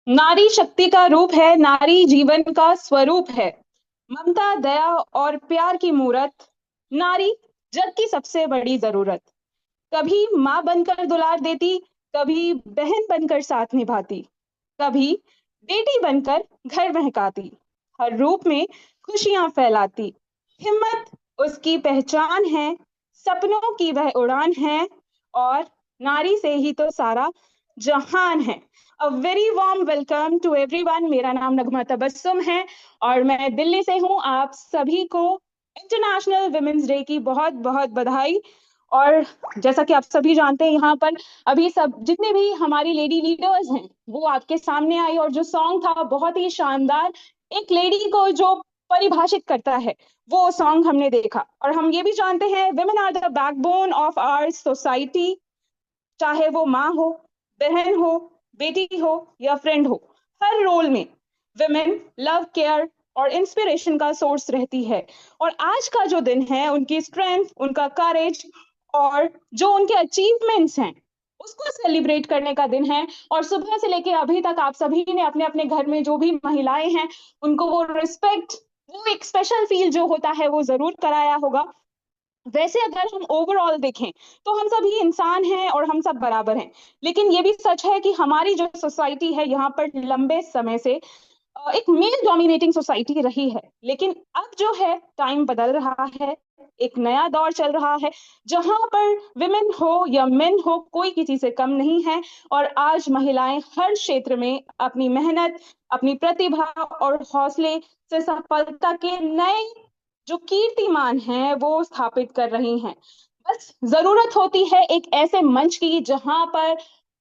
नारी शक्ति का रूप है, नारी जीवन का स्वरूप है। ममता, दया और प्यार की मूरत। नारी जग की सबसे बड़ी जरूरत। कभी माँ बनकर दुलार देती, कभी बहन बनकर साथ निभाती, कभी बेटी बनकर घर महकाती। हर रूप में खुशियां फैलाती। हिम्मत उसकी पहचान है, सपनों की वह उड़ान है, और नारी से ही तो सारा जहान है। A very warm welcome to everyone. मेरा नाम नगमा तबस्सुम है और मैं दिल्ली से हूँ। आप सभी को इंटरनेशनल वुमेन्स डे की बहुत बहुत बधाई। और जैसा कि आप सभी जानते हैं, यहाँ पर अभी सब जितने भी हमारी लेडी लीडर्स हैं वो आपके सामने आई, और जो सॉन्ग था बहुत ही शानदार, एक लेडी को जो परिभाषित करता है, वो सॉन्ग हमने देखा। और हम ये भी जानते हैं, women are the backbone of our society. चाहे वो माँ हो, बहन हो, बेटी हो या फ्रेंड हो, हर रोल में विमेन लव, केयर और इंस्पिरेशन का सोर्स रहती है। और आज का जो दिन है, उनकी स्ट्रेंथ, उनका करेज और जो उनके अचीवमेंट्स हैं, उसको सेलिब्रेट करने का दिन है। और सुबह से लेके अभी तक आप सभी ने अपने अपने घर में जो भी महिलाएं हैं, उनको वो रिस्पेक्ट, वो एक स्पेशल फील जो होता है, वो जरूर कराया होगा। वैसे अगर हम ओवरऑल देखें तो हम सभी इंसान हैं और हम सब बराबर हैं। लेकिन ये भी सच है कि हमारी जो सोसाइटी है यहाँ पर लंबे समय से एक मेल डोमिनेटिंग सोसाइटी रही है। लेकिन अब जो है टाइम बदल रहा है, एक नया दौर चल रहा है जहां पर विमेन हो या मेन हो, कोई किसी से कम नहीं है। और आज महिलाएं हर क्षेत्र में अपनी मेहनत, अपनी प्रतिभा और हौसले से सफलता के नए जो कीर्तिमान हैं वो स्थापित कर रही हैं। बस जरूरत होती है एक ऐसे मंच की जहां पर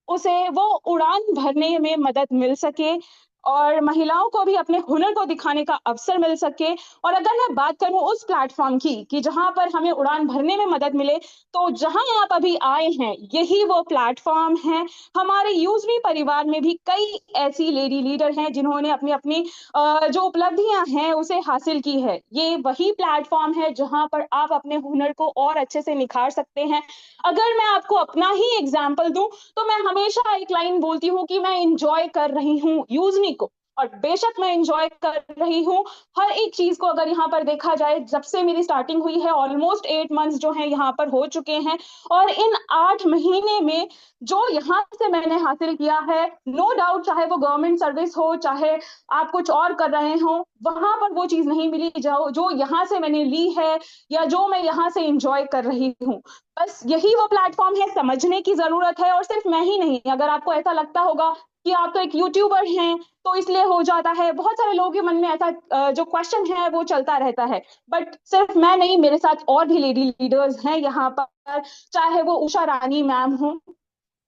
उसे वो उड़ान भरने में मदद मिल सके और महिलाओं को भी अपने हुनर को दिखाने का अवसर मिल सके। और अगर मैं बात करूं उस प्लेटफॉर्म की कि जहां पर हमें उड़ान भरने में मदद मिले, तो जहां आप अभी आए हैं यही वो प्लेटफॉर्म है। हमारे यूजमी परिवार में भी कई ऐसी लेडी लीडर हैं जिन्होंने अपनी अपनी जो उपलब्धियां हैं उसे हासिल की है। ये वही प्लेटफॉर्म है जहां पर आप अपने हुनर को और अच्छे से निखार सकते हैं। अगर मैं आपको अपना ही एग्जाम्पल दूं, तो मैं हमेशा एक लाइन बोलती हूँ कि मैं इंजॉय कर रही हूँ यूजमी को। और बेशक मैं इंजॉय कर रही हूँ हर एक चीज को। अगर यहाँ पर देखा जाए, जब से मेरी स्टार्टिंग हुई है, ऑलमोस्ट 8 मंथ्स जो है यहाँ पर हो चुके हैं। और इन 8 महीने में जो यहाँ से मैंने हासिल किया है, नो डाउट, चाहे वो गवर्नमेंट सर्विस हो, चाहे आप कुछ और कर रहे हो, वहां पर वो चीज नहीं मिली जो जो यहाँ से मैंने ली है या जो मैं यहाँ से इंजॉय कर रही हूँ। बस यही वो प्लेटफॉर्म है, समझने की जरूरत है। और सिर्फ मैं ही नहीं, अगर आपको ऐसा लगता होगा कि आप तो एक यूट्यूबर हैं तो इसलिए हो जाता है, बहुत सारे लोगों के मन में ऐसा जो क्वेश्चन है वो चलता रहता है। बट सिर्फ मैं नहीं, मेरे साथ और भी लेडी लीडर्स हैं यहाँ पर। चाहे वो उषा रानी मैम हो,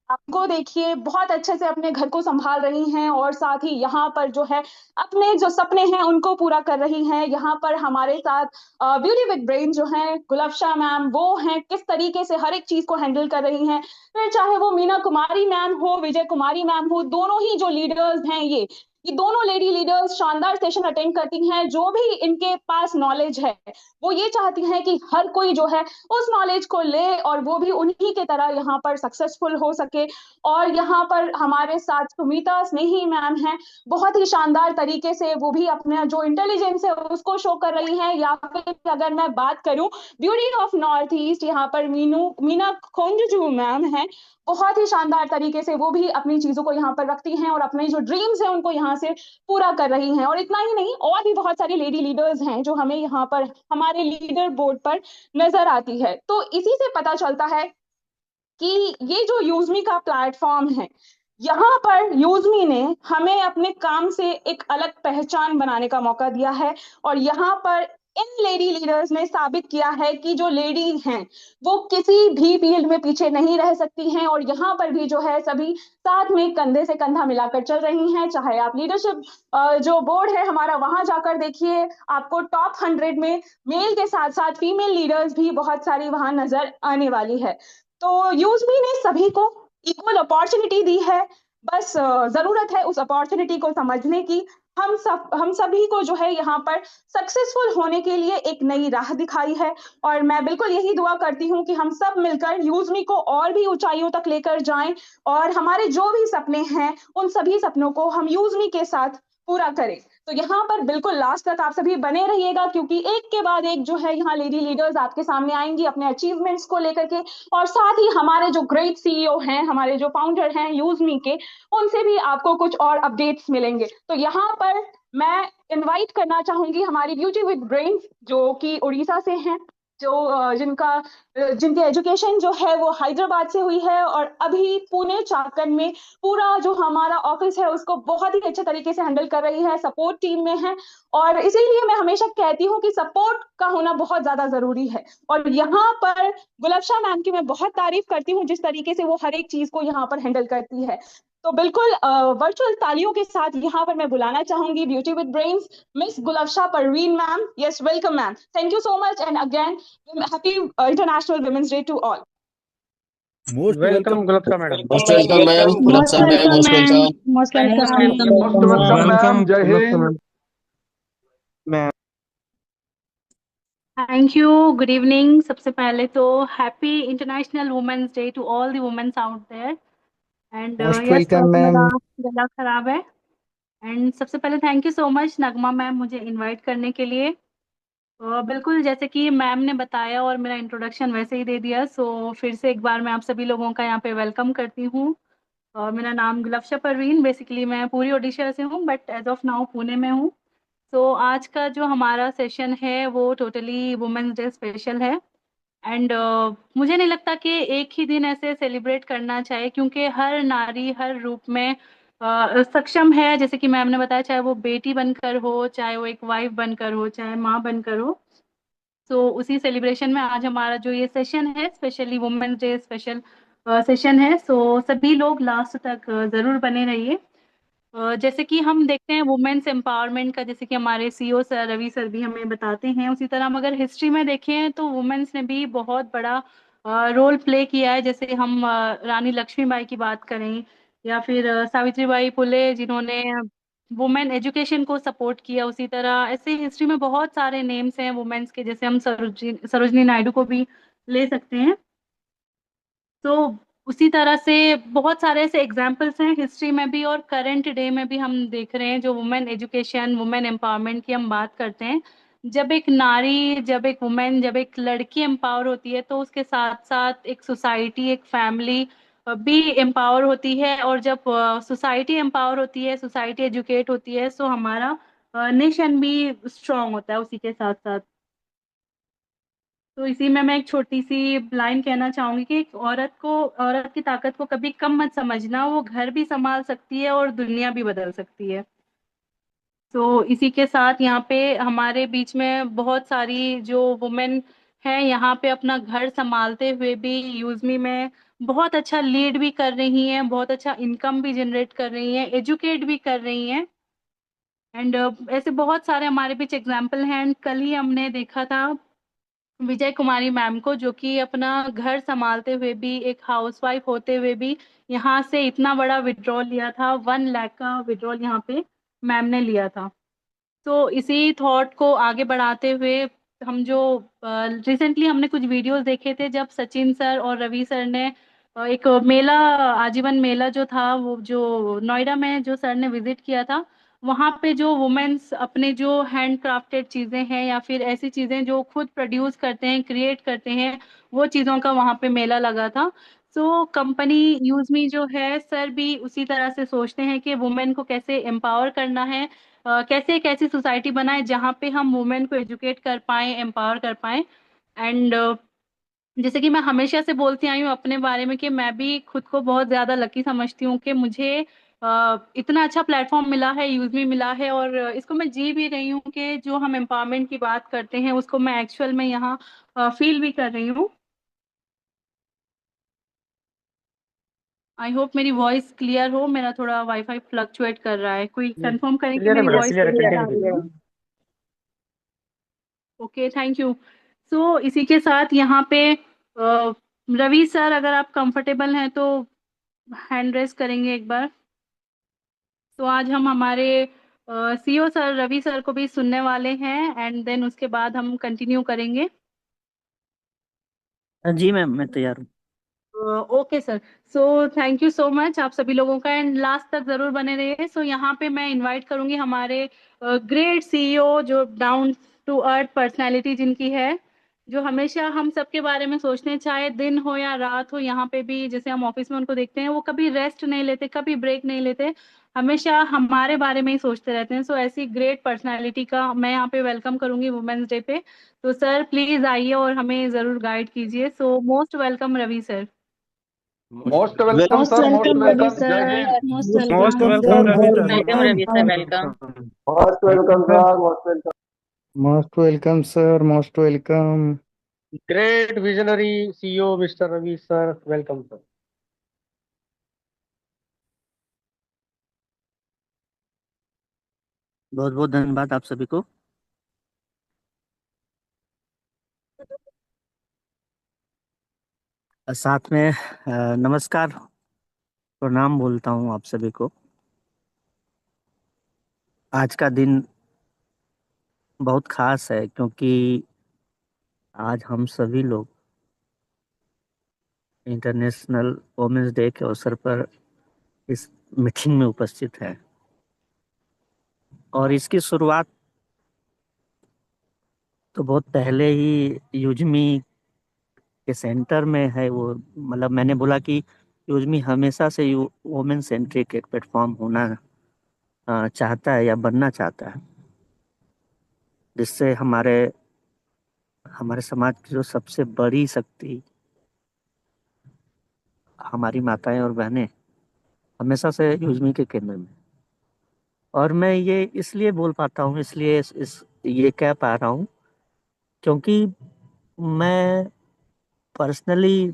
आपको देखिए बहुत अच्छे से अपने घर को संभाल रही हैं और साथ ही यहाँ पर जो है अपने जो सपने हैं उनको पूरा कर रही हैं। यहाँ पर हमारे साथ ब्यूटी विद ब्रेन जो है गुलफशा मैम, वो हैं किस तरीके से हर एक चीज को हैंडल कर रही हैं। फिर चाहे वो मीना कुमारी मैम हो, विजय कुमारी मैम हो, दोनों ही जो लीडर्स हैं, ये दोनों लेडी लीडर्स शानदार सेशन अटेंड करती हैं। जो भी इनके पास नॉलेज है, वो ये चाहती हैं कि हर कोई जो है उस नॉलेज को ले और वो भी उन्हीं के तरह यहाँ पर सक्सेसफुल हो सके। और यहाँ पर हमारे साथ सुमिता स्नेही मैम हैं, बहुत ही शानदार तरीके से वो भी अपना जो इंटेलिजेंस है उसको शो कर रही हैं। या फिर अगर मैं बात करूं ब्यूटी ऑफ नॉर्थ ईस्ट, यहाँ पर मीना खोंजू मैम हैं, बहुत ही शानदार तरीके से वो भी अपनी चीजों को यहाँ पर रखती हैं और अपने जो ड्रीम्स हैं उनको यहाँ से पूरा कर रही हैं। और इतना ही नहीं, और भी बहुत सारी लेडी लीडर्स हैं जो हमें यहाँ पर हमारे लीडर बोर्ड पर नजर आती है। तो इसी से पता चलता है कि ये जो यूजमी का प्लेटफॉर्म है, यहाँ पर यूजमी ने हमें अपने काम से एक अलग पहचान बनाने का मौका दिया है। और यहाँ पर इन लेडी लीडर्स ने साबित किया है कि जो लेडी हैं वो किसी भी फील्ड में पीछे नहीं रह सकती हैं। और यहाँ पर भी जो है सभी साथ में कंधे से कंधा मिलाकर चल रही हैं। चाहे आप लीडरशिप जो बोर्ड है हमारा, वहां जाकर देखिए, आपको टॉप 100 में मेल के साथ साथ फीमेल लीडर्स भी बहुत सारी वहां नजर आने वाली है। तो यूजमी ने सभी को इक्वल अपॉर्चुनिटी दी है। बस जरूरत है उस अपॉर्चुनिटी को समझने की। हम सभी को जो है यहाँ पर सक्सेसफुल होने के लिए एक नई राह दिखाई है। और मैं बिल्कुल यही दुआ करती हूँ कि हम सब मिलकर यूजमी को और भी ऊंचाइयों तक लेकर जाएं और हमारे जो भी सपने हैं उन सभी सपनों को हम यूजमी के साथ पूरा करें। तो यहाँ पर बिल्कुल लास्ट तक आप सभी बने रहिएगा, क्योंकि एक के बाद एक जो है यहाँ लेडी लीडर्स आपके सामने आएंगी अपने अचीवमेंट्स को लेकर के, और साथ ही हमारे जो ग्रेट सीईओ हैं, हमारे जो फाउंडर हैं यूजमी के, उनसे भी आपको कुछ और अपडेट्स मिलेंगे। तो यहाँ पर मैं इनवाइट करना चाहूंगी हमारी ब्यूटी विद ब्रेन्स, जो कि उड़ीसा से हैं, जो जिनके एजुकेशन जो है वो हैदराबाद से हुई है, और अभी पुणे चाकन में पूरा जो हमारा ऑफिस है उसको बहुत ही अच्छे तरीके से हैंडल कर रही है, सपोर्ट टीम में है। और इसीलिए मैं हमेशा कहती हूँ कि सपोर्ट का होना बहुत ज्यादा जरूरी है। और यहाँ पर गुलफ्शा मैम की मैं बहुत तारीफ करती हूँ, जिस तरीके से वो हर एक चीज को यहाँ पर हैंडल करती है। तो बिल्कुल वर्चुअल तालियों के साथ यहाँ पर मैं बुलाना चाहूंगी beauty with brains miss Gulfsha Parveen ma'am. Yes, welcome ma'am, thank you so much, and again happy international women's day to all. Most welcome Gulfta madam. Most welcome ma'am, Most Gulfta ma'am, welcome, most ma'am. Welcome. Most Most welcome. welcome, most welcome ma'am, जय गुलफ्ता हिंद। Ma'am. Thank you. Good evening. सबसे पहले तो Happy International Women's Day to all the women out there. And most yes, थोड़ा welcome सा ma'am. मेरा गला खराब है। एंड सबसे पहले thank you so much Nagma ma'am मुझे इनवाइट करने के लिए। बिल्कुल जैसे कि मैम ने बताया और मेरा इंट्रोडक्शन वैसे ही दे दिया, सो फिर से एक बार मैं आप सभी लोगों का यहाँ पे वेलकम करती हूँ। और मेरा नाम गुलफ्शा परवीन, बेसिकली मैं पूरी ओडिशा से हूँ but as of now Pune में हूँ। तो आज का जो हमारा सेशन है वो टोटली वुमेन्स डे स्पेशल है। एंड मुझे नहीं लगता कि एक ही दिन ऐसे सेलिब्रेट करना चाहिए, क्योंकि हर नारी हर रूप में सक्षम है। जैसे कि मैम ने बताया, चाहे वो बेटी बनकर हो, चाहे वो एक वाइफ बनकर हो, चाहे माँ बनकर हो। तो उसी सेलिब्रेशन में आज हमारा जो ये सेशन है specially women's day special session है। सो सभी लोग लास्ट तक ज़रूर बने रहिए। जैसे कि हम देखते हैं वुमेन्स एम्पावरमेंट का, जैसे कि हमारे सीईओ सर रवि सर भी हमें बताते हैं, उसी तरह हम अगर हिस्ट्री में देखें तो वुमेन्स ने भी बहुत बड़ा रोल प्ले किया है। जैसे हम रानी लक्ष्मीबाई की बात करें, या फिर सावित्रीबाई फुले जिन्होंने वुमेन एजुकेशन को सपोर्ट किया, उसी तरह ऐसे हिस्ट्री में बहुत सारे नेम्स हैं वुमेन्स के, जैसे हम सरोजनी नायडू को भी ले सकते हैं। तो उसी तरह से बहुत सारे ऐसे एग्जाम्पल्स हैं हिस्ट्री में भी और करंट डे में भी हम देख रहे हैं। जो वुमेन एजुकेशन वुमेन एम्पावरमेंट की हम बात करते हैं, जब एक नारी, जब एक वुमेन, जब एक लड़की एम्पावर होती है तो उसके साथ साथ एक सोसाइटी, एक फैमिली भी एम्पावर होती है। और जब सोसाइटी एम्पावर होती है, सोसाइटी एजुकेट होती है, सो हमारा नेशन भी स्ट्रांग होता है उसी के साथ साथ। तो इसी में मैं एक छोटी सी लाइन कहना चाहूंगी कि एक औरत की ताकत को कभी कम मत समझना, वो घर भी संभाल सकती है और दुनिया भी बदल सकती है। तो इसी के साथ यहाँ पे हमारे बीच में बहुत सारी जो वुमेन हैं यहाँ पे अपना घर संभालते हुए भी यूजमी में बहुत अच्छा लीड भी कर रही हैं, बहुत अच्छा इनकम भी जनरेट कर रही हैं, एजुकेट भी कर रही हैं। एंड ऐसे बहुत सारे हमारे बीच एग्जाम्पल हैं। And कल ही हमने देखा था विजय कुमारी मैम को, जो कि अपना घर संभालते हुए भी, एक हाउसवाइफ होते हुए भी यहाँ से इतना बड़ा विड्रॉल लिया था। 1 लाख का विड्रॉल यहाँ पे मैम ने लिया था। तो इसी थॉट को आगे बढ़ाते हुए हम जो रिसेंटली हमने कुछ वीडियोस देखे थे, जब सचिन सर और रवि सर ने एक मेला, आजीवन मेला जो था वो जो नोएडा में जो सर ने विजिट किया था, वहाँ पे जो वुमेन्स अपने जो हैंड क्राफ्टेड चीज़ें हैं या फिर ऐसी चीज़ें जो खुद प्रोड्यूस करते हैं, क्रिएट करते हैं, वो चीज़ों का वहाँ पे मेला लगा था। सो कंपनी यूजमी जो है सर भी उसी तरह से सोचते हैं कि वुमेन को कैसे एम्पावर करना है, कैसे एक ऐसी सोसाइटी बनाए जहाँ पे हम वुमेन को एजुकेट कर पाए, एम्पावर कर पाए। एंड जैसे कि मैं हमेशा से बोलती आई हूँ अपने बारे में कि मैं भी खुद को बहुत ज़्यादा लकी समझती हूँ कि मुझे इतना अच्छा प्लेटफॉर्म मिला है, यूजमी मिला है, और इसको मैं जी भी रही हूँ कि जो हम एम्पावरमेंट की बात करते हैं उसको मैं एक्चुअल में यहाँ फील भी कर रही हूँ। आई होप मेरी वॉइस क्लियर हो, मेरा थोड़ा वाईफाई फ्लक्चुएट कर रहा है, कोई कंफर्म करें कि क्लियर है मेरी मैडम, वॉइस क्लियर है, क्लियर आ कंटिन्यू रही कीजिए। है। Okay, thank you. सो इसी के साथ यहाँ पे रवि सर अगर आप कंफर्टेबल हैं तो हैंड रेस करेंगे एक बार। तो आज हम हमारे सीईओ सर रवि सर को भी सुनने वाले हैं एंड देन उसके बाद हम कंटिन्यू करेंगे। जी मैम, मैं तैयार हूँ। Okay sir. So thank you so much आप सभी लोगों का एंड लास्ट तक जरूर बने रहिए। सो यहाँ पे मैं इनवाइट करूंगी हमारे ग्रेट सीईओ जो डाउन टू अर्थ पर्सनालिटी जिनकी है, जो हमेशा हम सबके बारे में सोचते हैं, चाहे दिन हो या रात हो। यहाँ पे भी जैसे हम ऑफिस में उनको देखते हैं, वो कभी रेस्ट नहीं लेते, कभी ब्रेक नहीं लेते, हमेशा हमारे बारे में ही सोचते रहते हैं। सो ऐसी ग्रेट पर्सनालिटी का मैं यहाँ पे वेलकम करूंगी वुमेन्स डे पे। तो सर प्लीज आइए और हमें जरूर गाइड कीजिए। So most welcome Ravi sir. Most welcome most sir, most welcome Ravi welcome. जय सर, हिंद। Most most welcome. Welcome Ravi sir. Welcome Ravi sir, welcome. Most welcome sir, most welcome. Most welcome sir, most welcome. Great visionary CEO mister Ravi sir, welcome sir. बहुत बहुत धन्यवाद आप सभी को। साथ में नमस्कार, प्रणाम बोलता हूँ आप सभी को। आज का दिन बहुत खास है क्योंकि आज हम सभी लोग इंटरनेशनल वुमेन्स डे के अवसर पर इस मीटिंग में उपस्थित हैं। और इसकी शुरुआत तो बहुत पहले ही यूजमी के सेंटर में है। वो मतलब मैंने बोला कि यूजमी हमेशा से वुमेन सेंट्रिक एक प्लेटफॉर्म होना चाहता है या बनना चाहता है, जिससे हमारे हमारे समाज की जो सबसे बड़ी शक्ति हमारी माताएं और बहनें हमेशा से यूजमी के केंद्र में। और मैं ये इसलिए बोल पाता हूँ, इसलिए ये कह पा रहा हूँ क्योंकि मैं पर्सनली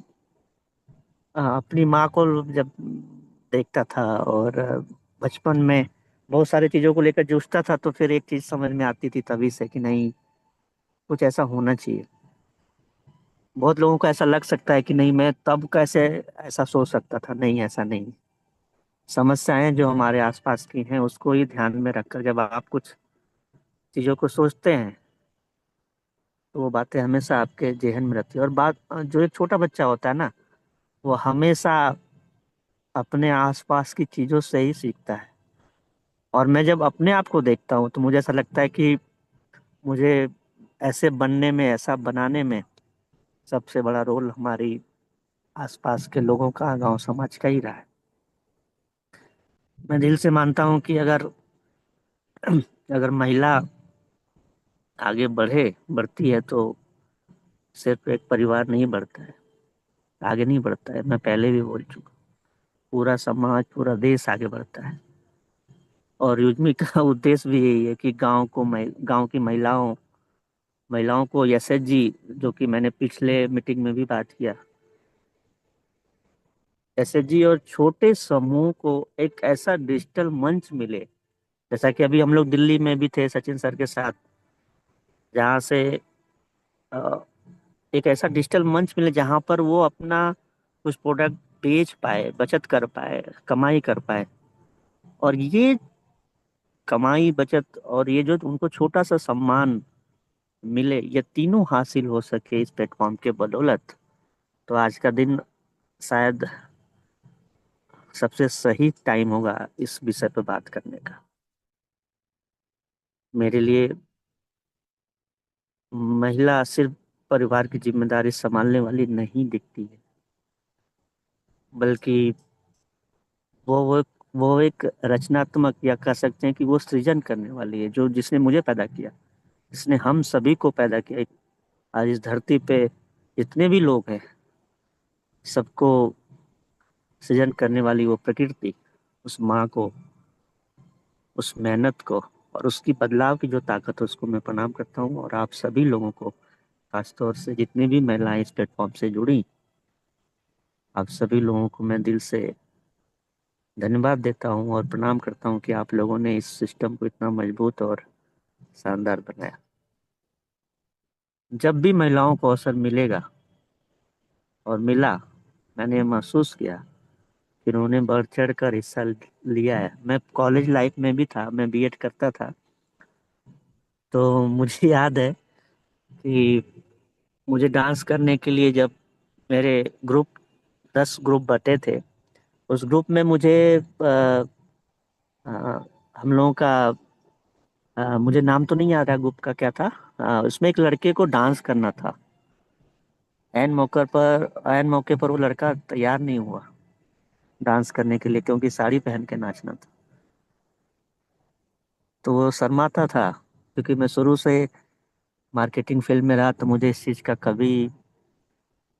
अपनी माँ को जब देखता था और बचपन में बहुत सारी चीज़ों को लेकर जूझता था, तो फिर एक चीज़ समझ में आती थी तभी से कि नहीं, कुछ ऐसा होना चाहिए। बहुत लोगों को ऐसा लग सकता है कि नहीं, मैं तब कैसे ऐसा सोच सकता था। नहीं, ऐसा नहीं। समस्याएं जो हमारे आसपास की हैं उसको ही ध्यान में रखकर जब आप कुछ चीज़ों को सोचते हैं तो वो बातें हमेशा आपके जेहन में रहती है। और बात जो एक छोटा बच्चा होता है ना, वो हमेशा अपने आसपास की चीज़ों से ही सीखता है। और मैं जब अपने आप को देखता हूँ तो मुझे ऐसा लगता है कि मुझे ऐसे बनने में, ऐसा बनाने में सबसे बड़ा रोल हमारी आसपास के लोगों का, गांव समाज का ही रहा है। मैं दिल से मानता हूँ कि अगर अगर महिला आगे बढ़ती है तो सिर्फ एक परिवार नहीं बढ़ता है, आगे नहीं बढ़ता है। मैं पहले भी बोल चुका, पूरा समाज, पूरा देश आगे बढ़ता है। और युग्मी का उद्देश्य भी यही है कि गांव की महिलाओं को एसएचजी, जो कि मैंने पिछले मीटिंग में भी बात किया, एसएचजी और छोटे समूह को एक ऐसा डिजिटल मंच मिले, जैसा कि अभी हम लोग दिल्ली में भी थे सचिन सर के साथ, जहाँ से अ, एक ऐसा डिजिटल मंच मिले जहाँ पर वो अपना कुछ प्रोडक्ट बेच पाए, बचत कर पाए, कमाई कर पाए। और ये कमाई, बचत और ये जो उनको छोटा सा सम्मान मिले, ये तीनों हासिल हो सके इस प्लेटफॉर्म के बदौलत, तो आज का दिन शायद सबसे सही टाइम होगा इस विषय पर बात करने का। मेरे लिए महिला सिर्फ परिवार की जिम्मेदारी संभालने वाली नहीं दिखती है, बल्कि वो वो एक रचनात्मक, या कह सकते हैं कि वो सृजन करने वाली है, जो जिसने मुझे पैदा किया, जिसने हम सभी को पैदा किया। आज इस धरती पे जितने भी लोग हैं, सबको सृजन करने वाली वो प्रकृति, उस माँ को, उस मेहनत को और उसकी बदलाव की जो ताकत है, उसको मैं प्रणाम करता हूँ। और आप सभी लोगों को, खासतौर से जितनी भी महिलाएं इस प्लेटफॉर्म से जुड़ी, आप सभी लोगों को मैं दिल से धन्यवाद देता हूँ और प्रणाम करता हूँ कि आप लोगों ने इस सिस्टम को इतना मजबूत और शानदार बनाया। जब भी महिलाओं को अवसर मिलेगा और मिला, मैंने ये महसूस किया फिर उन्होंने बढ़ चढ़ कर हिस्सा लिया है। मैं कॉलेज लाइफ में भी था, मैं बीएड करता था, तो मुझे याद है कि मुझे डांस करने के लिए जब मेरे ग्रुप 10 ग्रुप बटे थे, उस ग्रुप में मुझे अ, हम लोगों का मुझे नाम तो नहीं याद है ग्रुप का क्या था। उसमें एक लड़के को डांस करना था। एन मौके पर वो लड़का तैयार नहीं हुआ डांस करने के लिए, क्योंकि साड़ी पहन के नाचना था। तो वो शर्माता था, क्योंकि मैं शुरू से मार्केटिंग फील्ड में रहा, तो मुझे इस चीज़ का कभी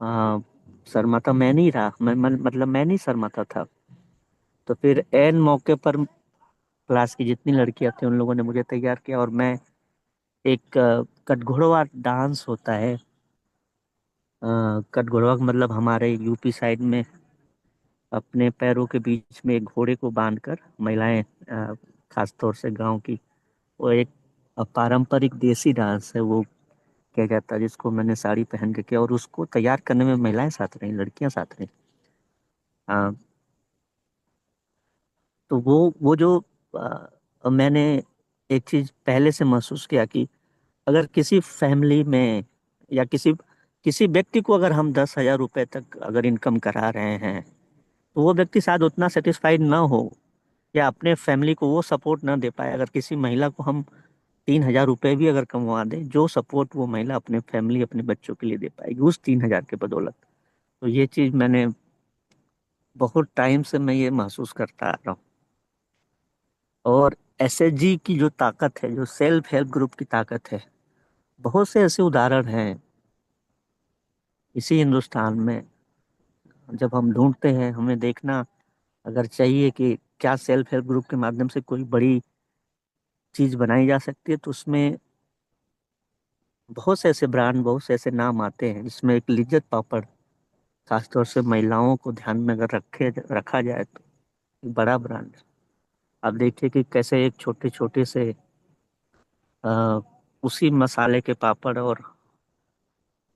आ, शर्माता मैं नहीं रहा। मतलब मैं नहीं शर्माता था। तो फिर एन मौके पर क्लास की जितनी लड़कियां थी उन लोगों ने मुझे तैयार किया, और मैं एक कटघोड़वा डांस होता है। कटघोड़वा का मतलब हमारे यूपी साइड में अपने पैरों के बीच में एक घोड़े को बांधकर महिलाएं, खास तौर से गांव की, वो एक पारंपरिक देसी डांस है वो किया जाता है, जिसको मैंने साड़ी पहन के किया, और उसको तैयार करने में महिलाएं साथ रही, लड़कियां साथ रही। हाँ। तो वो जो मैंने एक चीज पहले से महसूस किया कि अगर किसी फैमिली में या किसी किसी व्यक्ति को अगर हम 10,000 रुपए तक अगर इनकम करा रहे हैं, तो वो व्यक्ति शायद उतना सेटिस्फाइड ना हो, या अपने फैमिली को वो सपोर्ट ना दे पाए। अगर किसी महिला को हम 3,000 रुपए भी अगर कमवा दें, जो सपोर्ट वो महिला अपने फैमिली अपने बच्चों के लिए दे पाएगी उस 3,000 के बदौलत। तो ये चीज मैंने बहुत टाइम से मैं ये महसूस करता आ रहा हूँ। और एसएचजी की जो ताकत है, जो सेल्फ हेल्प ग्रुप की ताकत है, बहुत से ऐसे उदाहरण हैं इसी हिंदुस्तान में। जब हम ढूंढते हैं, हमें देखना अगर चाहिए कि क्या सेल्फ हेल्प ग्रुप के माध्यम से कोई बड़ी चीज बनाई जा सकती है, तो उसमें बहुत से ऐसे ब्रांड, बहुत से ऐसे नाम आते हैं, जिसमें एक लिज्जत पापड़, खासतौर से महिलाओं को ध्यान में अगर रखा जाए तो एक बड़ा ब्रांड है। आप देखिए कि कैसे एक छोटे छोटे से आ, उसी मसाले के पापड़ और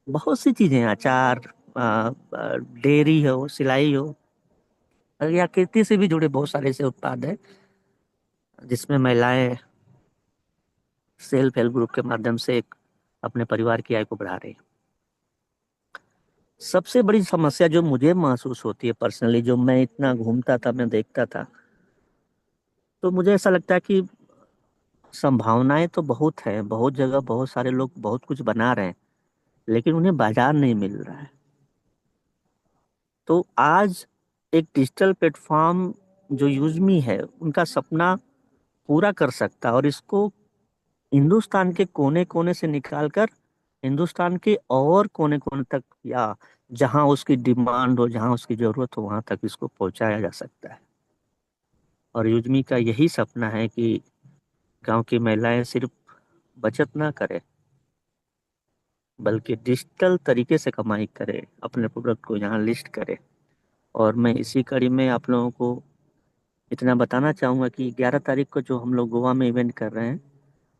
बहुत सी चीजें, अचार, डेयरी हो, सिलाई हो, या खेती से भी जुड़े बहुत सारे ऐसे उत्पाद हैं जिसमें महिलाएं सेल्फ हेल्प ग्रुप के माध्यम से एक अपने परिवार की आय को बढ़ा रही हैं। सबसे बड़ी समस्या जो मुझे महसूस होती है पर्सनली, जो मैं इतना घूमता था, मैं देखता था, तो मुझे ऐसा लगता है कि संभावनाएं तो बहुत है, बहुत जगह बहुत सारे लोग बहुत कुछ बना रहे हैं, लेकिन उन्हें बाजार नहीं मिल रहा है। तो आज एक डिजिटल प्लेटफॉर्म जो यूजमी है, उनका सपना पूरा कर सकता है, और इसको हिंदुस्तान के कोने कोने से निकालकर हिंदुस्तान के और कोने कोने तक, या जहां उसकी डिमांड हो, जहां उसकी जरूरत हो, वहां तक इसको पहुंचाया जा सकता है। और यूजमी का यही सपना है कि गांव की महिलाएं सिर्फ बचत ना करें, बल्कि डिजिटल तरीके से कमाई करें, अपने प्रोडक्ट को यहाँ लिस्ट करें। और मैं इसी कड़ी में आप लोगों को इतना बताना चाहूंगा कि 11 तारीख को जो हम लोग गोवा में इवेंट कर रहे हैं,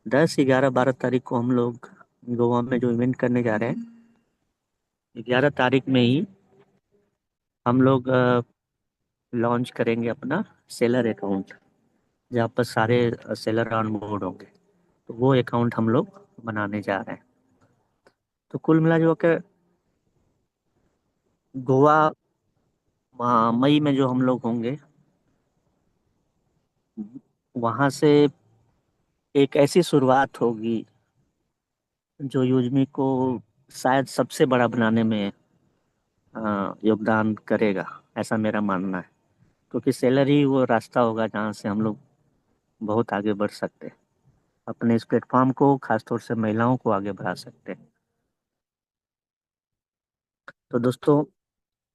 10, 11, 12 तारीख को हम लोग गोवा में जो इवेंट करने जा रहे हैं, 11 तारीख में ही हम लोग लॉन्च करेंगे अपना सेलर अकाउंट, जहाँ पर सारे सेलर ऑन बोर्ड होंगे। तो वो अकाउंट हम लोग बनाने जा रहे हैं। तो कुल मिला जो के गोवा मई में जो हम लोग होंगे, वहां से एक ऐसी शुरुआत होगी जो यूजमी को शायद सबसे बड़ा बनाने में योगदान करेगा, ऐसा मेरा मानना है। क्योंकि सेलर ही वो रास्ता होगा जहाँ से हम लोग बहुत आगे बढ़ सकते हैं, अपने इस प्लेटफॉर्म को खासतौर से महिलाओं को आगे बढ़ा सकते हैं। तो दोस्तों,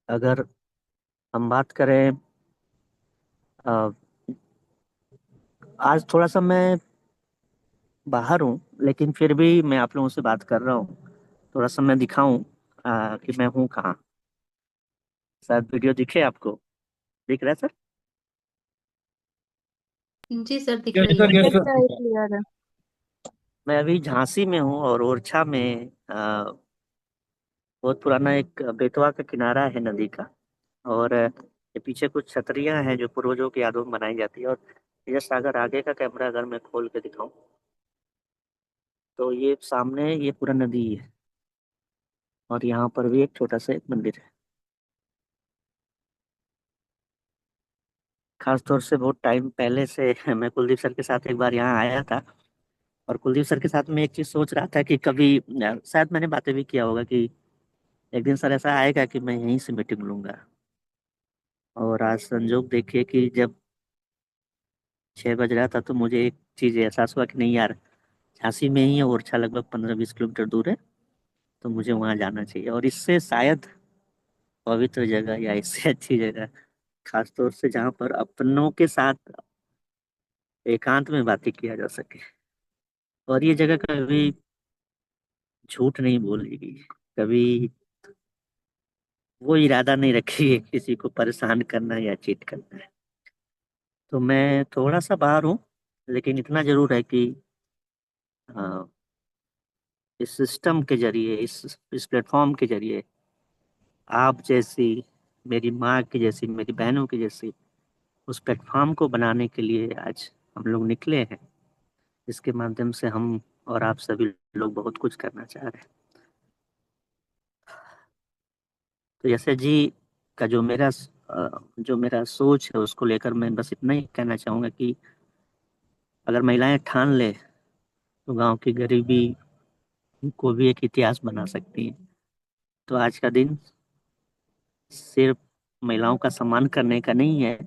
अगर हम बात करें, अ, आज थोड़ा सा मैं बाहर हूँ, लेकिन फिर भी मैं आप लोगों से बात कर रहा हूँ, थोड़ा सा मैं दिखाऊं कि मैं हूँ कहाँ। शायद वीडियो दिखे आपको, दिख रहा है सर? जी सर, दिख यस रही सर, है। यस अच्छा है, सर। क्लियर है। मैं अभी झांसी में हूँ, और ओरछा में बहुत पुराना एक बेतवा का किनारा है नदी का। और ये पीछे कुछ छतरियां हैं जो पूर्वजों की यादों में बनाई जाती है। और जैसे अगर आगे का कैमरा अगर मैं खोल के दिखाऊं तो ये सामने ये पूरा नदी है, और यहाँ पर भी एक छोटा सा एक मंदिर है। खास तौर से बहुत टाइम पहले से मैं कुलदीप सर के साथ एक बार यहाँ आया था, और कुलदीप सर के साथ मैं एक चीज सोच रहा था कि कभी शायद मैंने बातें भी किया होगा कि एक दिन सर ऐसा आएगा कि मैं यहीं से मीटिंग लूंगा। और आज संजोग देखिए कि जब 6 बज रहा था तो मुझे एक चीज एहसास हुआ कि नहीं यार, झांसी में ही है, ओरछा लगभग 15-20 किलोमीटर दूर है, तो मुझे वहां जाना चाहिए। और इससे शायद पवित्र जगह या इससे अच्छी जगह, खासतौर से जहाँ पर अपनों के साथ एकांत में बातें किया जा सके। और ये जगह कभी झूठ नहीं बोलेगी, कभी वो इरादा नहीं रखेगी किसी को परेशान करना या चीट करना है। तो मैं थोड़ा सा बाहर हूँ, लेकिन इतना जरूर है कि हाँ, इस सिस्टम के जरिए, इस प्लेटफॉर्म के जरिए आप जैसी, मेरी माँ की जैसी, मेरी बहनों की जैसी उस प्लेटफॉर्म को बनाने के लिए आज हम लोग निकले हैं। इसके माध्यम से हम और आप सभी लोग बहुत कुछ करना चाह रहे हैं। तो जैसे जी का जो मेरा सोच है उसको लेकर मैं बस इतना ही कहना चाहूँगा कि अगर महिलाएं ठान ले तो गांव की गरीबी को भी एक इतिहास बना सकती हैं। तो आज का दिन सिर्फ महिलाओं का सम्मान करने का नहीं है,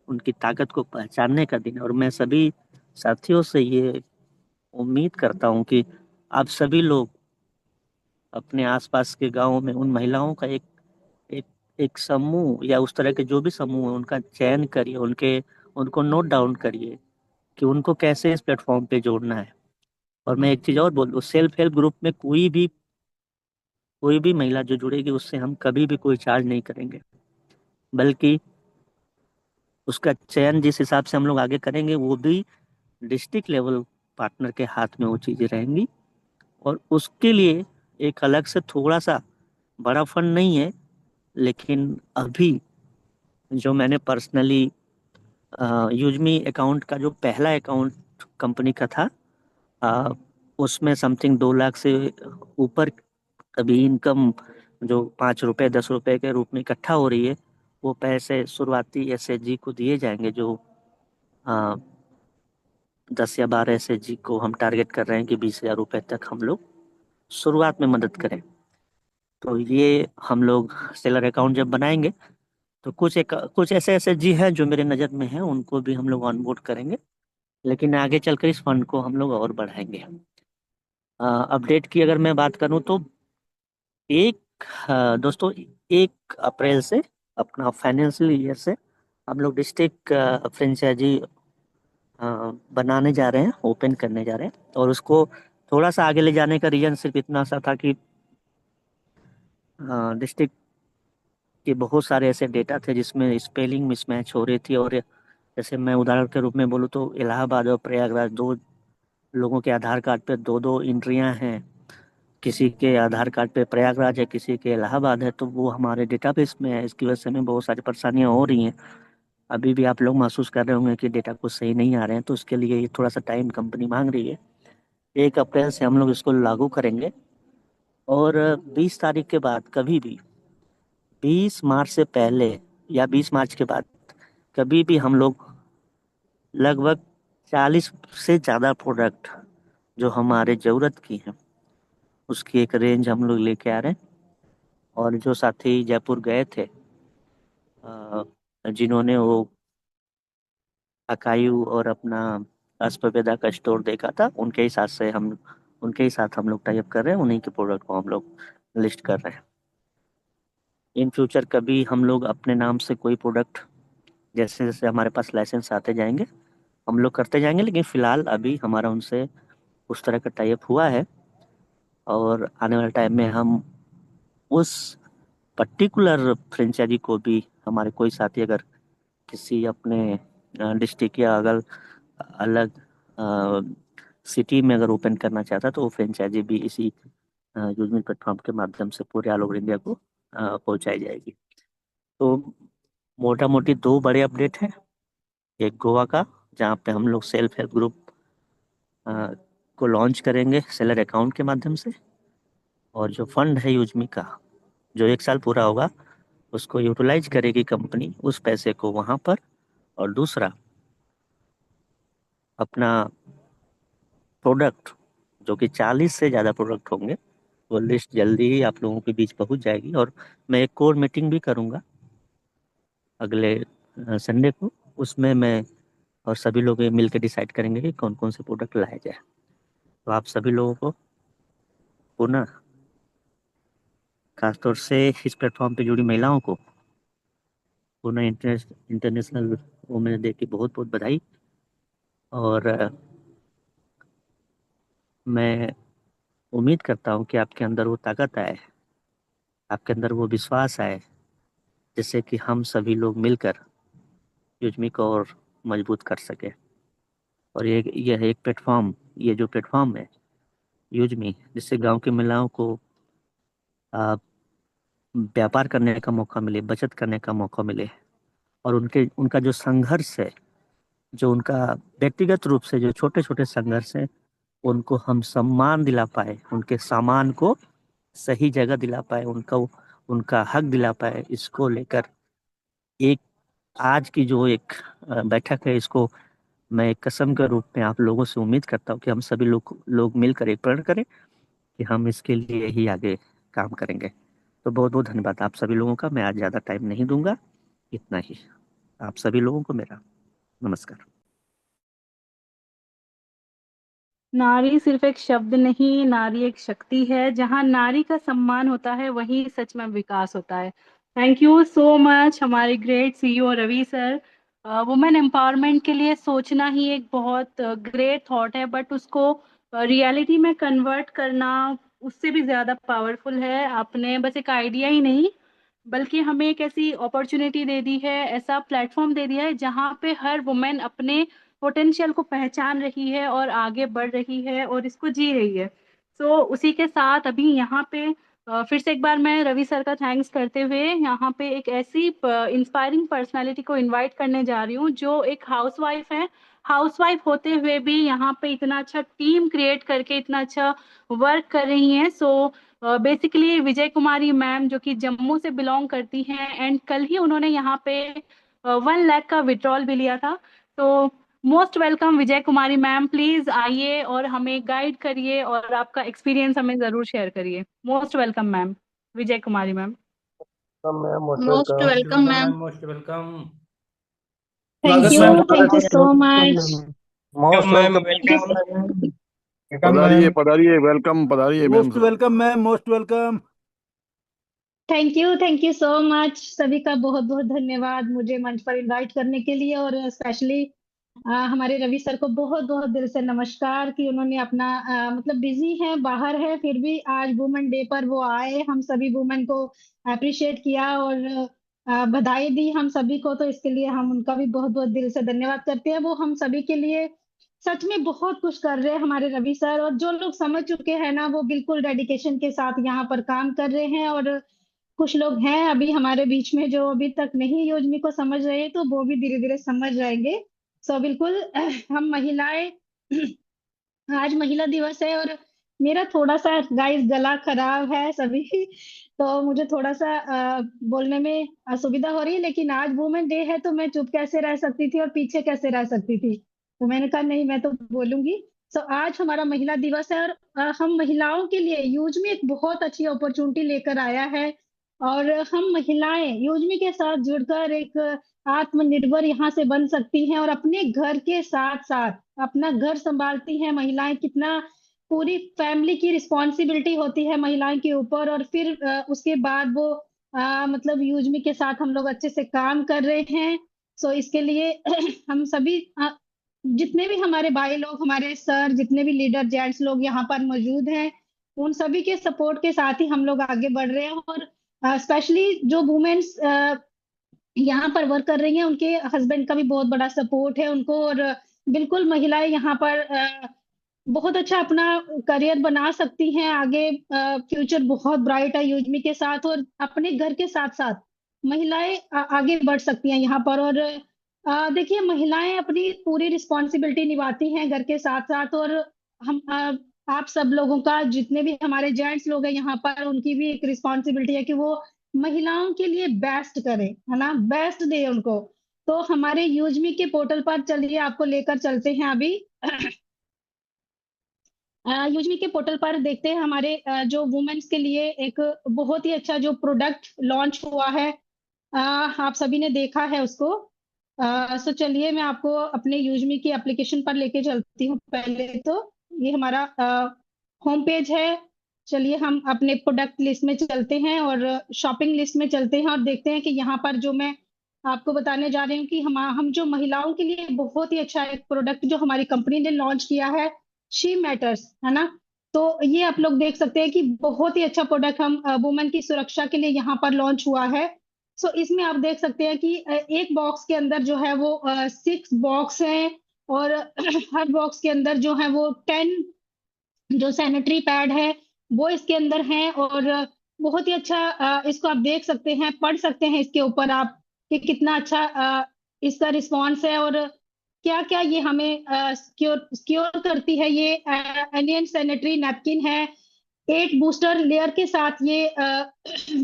उनकी ताकत को पहचानने का दिन है। और मैं सभी साथियों से ये उम्मीद करता हूँ कि आप सभी लोग अपने आसपास के गांवों में उन महिलाओं का एक एक समूह या उस तरह के जो भी समूह है उनका चयन करिए, उनको नोट डाउन करिए कि उनको कैसे इस प्लेटफॉर्म पे जोड़ना है। और मैं एक चीज और बोल दूं, सेल्फ हेल्प ग्रुप में कोई भी महिला जो जुड़ेगी उससे हम कभी भी कोई चार्ज नहीं करेंगे, बल्कि उसका चयन जिस हिसाब से हम लोग आगे करेंगे वो भी डिस्ट्रिक्ट लेवल पार्टनर के हाथ में वो चीजें रहेंगी। और उसके लिए एक अलग से थोड़ा सा बड़ा फंड नहीं है, लेकिन अभी जो मैंने पर्सनली यूजमी अकाउंट का जो पहला अकाउंट कंपनी का था, अ, उसमें समथिंग 2 लाख से ऊपर अभी इनकम जो 5 रुपए 10 रुपए के रूप में इकट्ठा हो रही है, वो पैसे शुरुआती एसएचजी को दिए जाएंगे। जो 10 या 12 एसएचजी को हम टारगेट कर रहे हैं कि 20,000 रुपए तक हम लोग शुरुआत में मदद करें। तो ये हम लोग सेलर अकाउंट जब बनाएंगे तो कुछ ऐसे एसएचजी हैं जो मेरे नज़र में हैं, उनको भी हम लोग ऑनबोर्ड करेंगे। लेकिन आगे चलकर इस फंड को हम लोग और बढ़ाएंगे। अपडेट की अगर मैं बात करूं तो दोस्तों 1 अप्रैल से अपना फाइनेंशियल ईयर से हम लोग डिस्ट्रिक्ट फ्रेंचाइजी बनाने जा रहे हैं, ओपन करने जा रहे हैं। और उसको थोड़ा सा आगे ले जाने का रीजन सिर्फ इतना सा था कि डिस्ट्रिक्ट के बहुत सारे ऐसे डेटा थे जिसमें स्पेलिंग मिसमैच हो रही थी। और जैसे मैं उदाहरण के रूप में बोलूँ तो इलाहाबाद और प्रयागराज, दो लोगों के आधार कार्ड पे दो दो एंट्रियां हैं, किसी के आधार कार्ड पे प्रयागराज है, किसी के इलाहाबाद है, तो वो हमारे डेटाबेस में है। इसकी वजह से हमें बहुत सारी परेशानियां हो रही हैं। अभी भी आप लोग महसूस कर रहे होंगे कि डेटा कुछ सही नहीं आ रहे हैं, तो उसके लिए ये थोड़ा सा टाइम कंपनी मांग रही है। 1 अप्रैल से हम लोग इसको लागू करेंगे। और 20 तारीख के बाद कभी भी, 20 मार्च से पहले या 20 मार्च के बाद कभी भी हम लोग लगभग 40 से ज़्यादा प्रोडक्ट जो हमारे ज़रूरत की हैं उसकी एक रेंज हम लोग लेके आ रहे हैं। और जो साथी जयपुर गए थे, जिन्होंने वो अकायु और अपना अस्पवेदा का स्टोर देखा था, उनके ही साथ हम लोग टाइप कर रहे हैं, उन्हीं के प्रोडक्ट को हम लोग लिस्ट कर रहे हैं। इन फ्यूचर कभी हम लोग अपने नाम से कोई प्रोडक्ट, जैसे जैसे हमारे पास लाइसेंस आते जाएंगे हम लोग करते जाएंगे, लेकिन फिलहाल अभी हमारा उनसे उस तरह का टाइप हुआ है। और आने वाले टाइम में हम उस पर्टिकुलर फ्रेंचाइजी को भी, हमारे कोई साथी अगर किसी अपने डिस्ट्रिक्ट या अगर अलग सिटी में अगर ओपन करना चाहता तो वो फ्रेंचाइजी भी इसी यूजमी प्लेटफॉर्म के माध्यम से पूरे ऑल ओवर इंडिया को पहुंचाई जाएगी। तो मोटा मोटी 2 बड़े अपडेट हैं। एक गोवा का, जहाँ पे हम लोग सेल्फ हेल्प ग्रुप को लॉन्च करेंगे सेलर अकाउंट के माध्यम से, और जो फंड है यूजमी का, जो 1 साल पूरा होगा उसको यूटिलाइज करेगी कंपनी उस पैसे को वहाँ पर। और दूसरा, अपना प्रोडक्ट, जो कि 40 से ज़्यादा प्रोडक्ट होंगे, वो लिस्ट जल्दी ही आप लोगों के बीच पहुंच जाएगी। और मैं एक कोर मीटिंग भी करूंगा अगले संडे को। उसमें मैं और सभी लोग मिल के डिसाइड करेंगे कि कौन कौन से प्रोडक्ट लाए जाए। तो आप सभी लोगों को पुनः, खासतौर से इस प्लेटफॉर्म पे जुड़ी महिलाओं को पुनः इंटरनेशनल वुमेन्स डे की बहुत बहुत बधाई। और मैं उम्मीद करता हूँ कि आपके अंदर वो ताकत आए, आपके अंदर वो विश्वास आए, जिससे कि हम सभी लोग मिलकर युजमी को और मजबूत कर सके। और यह एक प्लेटफॉर्म, ये जो प्लेटफॉर्म है युजमी, जिससे गांव की महिलाओं को आ, व्यापार करने का मौका मिले, बचत करने का मौका मिले, और उनका जो संघर्ष है, जो उनका व्यक्तिगत रूप से जो छोटे छोटे संघर्ष हैं, उनको हम सम्मान दिला पाए, उनके सामान को सही जगह दिला पाए, उनका हक दिला पाए। इसको लेकर एक आज की जो एक बैठक है, इसको मैं एक कसम के रूप में आप लोगों से उम्मीद करता हूँ कि हम सभी लोग मिलकर एक प्रण करें कि हम इसके लिए ही आगे काम करेंगे। तो बहुत बहुत धन्यवाद आप सभी लोगों का। मैं आज ज़्यादा टाइम नहीं दूंगा, इतना ही। आप सभी लोगों को मेरा नमस्कार। नारी सिर्फ एक शब्द नहीं, नारी एक शक्ति है। जहाँ नारी का सम्मान होता है वहीं सच में विकास होता है। थैंक यू सो मच हमारे great CEO Ravi sir. Women empowerment के लिए सोचना ही एक बहुत ग्रेट थॉट है, बट उसको रियलिटी में कन्वर्ट करना उससे भी ज्यादा पावरफुल है। आपने बस एक आइडिया ही नहीं, बल्कि हमें एक ऐसी अपॉर्चुनिटी दे दी है, ऐसा प्लेटफॉर्म दे दिया है जहाँ पे हर वुमेन अपने पोटेंशियल को पहचान रही है और आगे बढ़ रही है और इसको जी रही है। सो उसी के साथ अभी यहाँ पे फिर से एक बार मैं रवि सर का थैंक्स करते हुए यहाँ पे एक ऐसी इंस्पायरिंग पर्सनालिटी को इनवाइट करने जा रही हूँ जो एक हाउसवाइफ है। हाउसवाइफ होते हुए भी यहाँ पे इतना अच्छा टीम क्रिएट करके इतना अच्छा वर्क कर रही हैं। सो बेसिकली विजय कुमारी मैम, जो कि जम्मू से बिलोंग करती हैं, एंड कल ही उन्होंने यहाँ पे 1 लाख का विड्रॉल भी लिया था। तो most welcome Vijay Kumari ma'am, please आइए और हमें गाइड करिए और आपका एक्सपीरियंस हमें जरूर शेयर करिए। Most welcome ma'am, Vijay Kumari ma'am. Ma'am most most welcome. Welcome ma'am. Most welcome. Thank you so much. Most ma'am welcome. Welcome. पधारिए पधारिए, वेलकम, पधारिए ma'am. Most welcome ma'am, most welcome. Thank you so much. सभी का बहुत बहुत धन्यवाद मुझे मंच पर इनवाइट करने के लिए, और स्पेशली हमारे रवि सर को बहुत बहुत दिल से नमस्कार कि उन्होंने अपना मतलब बिजी है, बाहर है, फिर भी आज वुमेन डे पर वो आए, हम सभी वुमेन को अप्रिशिएट किया और बधाई दी हम सभी को। तो इसके लिए हम उनका भी बहुत बहुत दिल से धन्यवाद करते हैं। वो हम सभी के लिए सच में बहुत कुछ कर रहे हैं हमारे रवि सर, और जो लोग समझ चुके हैं ना, वो बिल्कुल डेडिकेशन के साथ यहाँ पर काम कर रहे हैं। और कुछ लोग हैं अभी हमारे बीच में जो अभी तक नहीं योजनी को समझ रहे हैं, तो वो भी धीरे धीरे समझ जाएंगे। सो बिल्कुल हम महिलाएं, आज महिला दिवस है और मेरा थोड़ा सा गाइस गला खराब है सभी तो मुझे थोड़ा सा बोलने में असुविधा हो रही है, लेकिन आज वुमेन डे है तो मैं चुप कैसे रह सकती थी और पीछे कैसे रह सकती थी, तो मैंने कहा नहीं, मैं तो बोलूंगी। सो आज हमारा महिला दिवस है और हम महिलाओं के लिए यूजमी एक बहुत अच्छी अपॉर्चुनिटी लेकर आया है। और हम महिलाएं यूजमी के साथ जुड़कर एक आत्मनिर्भर यहाँ से बन सकती हैं और अपने घर के साथ साथ अपना घर संभालती हैं महिलाएं। कितना पूरी फैमिली की रिस्पॉन्सिबिलिटी होती है महिलाएं के ऊपर, और फिर उसके बाद वो मतलब यूजमी के साथ हम लोग अच्छे से काम कर रहे हैं। सो इसके लिए हम सभी जितने भी हमारे भाई लोग, हमारे सर, जितने भी लीडर जेंट्स लोग यहाँ पर मौजूद हैं, उन सभी के सपोर्ट के साथ ही हम लोग आगे बढ़ रहे हैं। और स्पेशली जो वुमेन्स यहाँ पर वर्क कर रही हैं, उनके हस्बैंड का भी बहुत बड़ा सपोर्ट है उनको, और बिल्कुल महिलाएं यहाँ पर बहुत अच्छा अपना करियर बना सकती हैं आगे। फ्यूचर बहुत ब्राइट है यूजमी के साथ, और अपने घर के साथ साथ महिलाएं आगे बढ़ सकती हैं यहाँ पर। और देखिए, महिलाएं अपनी पूरी रिस्पॉन्सिबिलिटी निभाती हैं घर के साथ साथ। और हम आप सब लोगों का, जितने भी हमारे जेंट्स लोग हैं यहाँ पर, उनकी भी एक रिस्पॉन्सिबिलिटी है कि वो महिलाओं के लिए बेस्ट करें, है ना, बेस्ट दे उनको। तो हमारे यूजमी के पोर्टल पर चलिए, आपको लेकर चलते हैं अभी। यूजमी के पोर्टल पर देखते हैं हमारे जो वुमेन्स के लिए एक बहुत ही अच्छा जो प्रोडक्ट लॉन्च हुआ है। आप सभी ने देखा है उसको। सो चलिए, मैं आपको अपने यूजमी की एप्लीकेशन पर लेके चलती हूँ। पहले तो ये हमारा होम पेज है। चलिए, हम अपने प्रोडक्ट लिस्ट में चलते हैं और शॉपिंग लिस्ट में चलते हैं और देखते हैं कि यहाँ पर जो मैं आपको बताने जा रही हूँ कि हम जो महिलाओं के लिए बहुत ही अच्छा एक प्रोडक्ट जो हमारी कंपनी ने लॉन्च किया है, शी मैटर्स, है ना। तो ये आप लोग देख सकते हैं कि बहुत ही अच्छा प्रोडक्ट हम वुमेन की सुरक्षा के लिए यहाँ पर लॉन्च हुआ है। सो इसमें आप देख सकते हैं कि एक बॉक्स के अंदर जो है वो 6 बॉक्स हैं। और हर बॉक्स के अंदर जो है वो 10 जो सैनिटरी पैड है वो इसके अंदर हैं। और बहुत ही अच्छा इसको आप देख सकते हैं, पढ़ सकते हैं इसके ऊपर आप कि कितना अच्छा इसका रिस्पॉन्स है और क्या क्या ये हमें सिक्योर करती है। ये इंडियन सैनिटरी नैपकिन है, 8 बूस्टर लेयर के साथ ये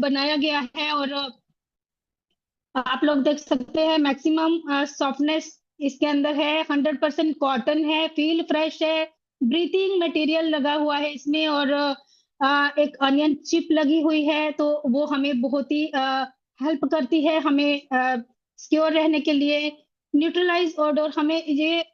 बनाया गया है। और आप लोग देख सकते हैं मैक्सिमम सॉफ्टनेस इसके अंदर है, 100% कॉटन है, फील फ्रेश है, ब्रीथिंग मटेरियल लगा हुआ है इसमें। और एक अनियन चिप लगी हुई है, तो वो हमें बहुत ही हेल्प करती है हमें सिक्योर रहने के लिए। न्यूट्रलाइज ओडोर हमें ये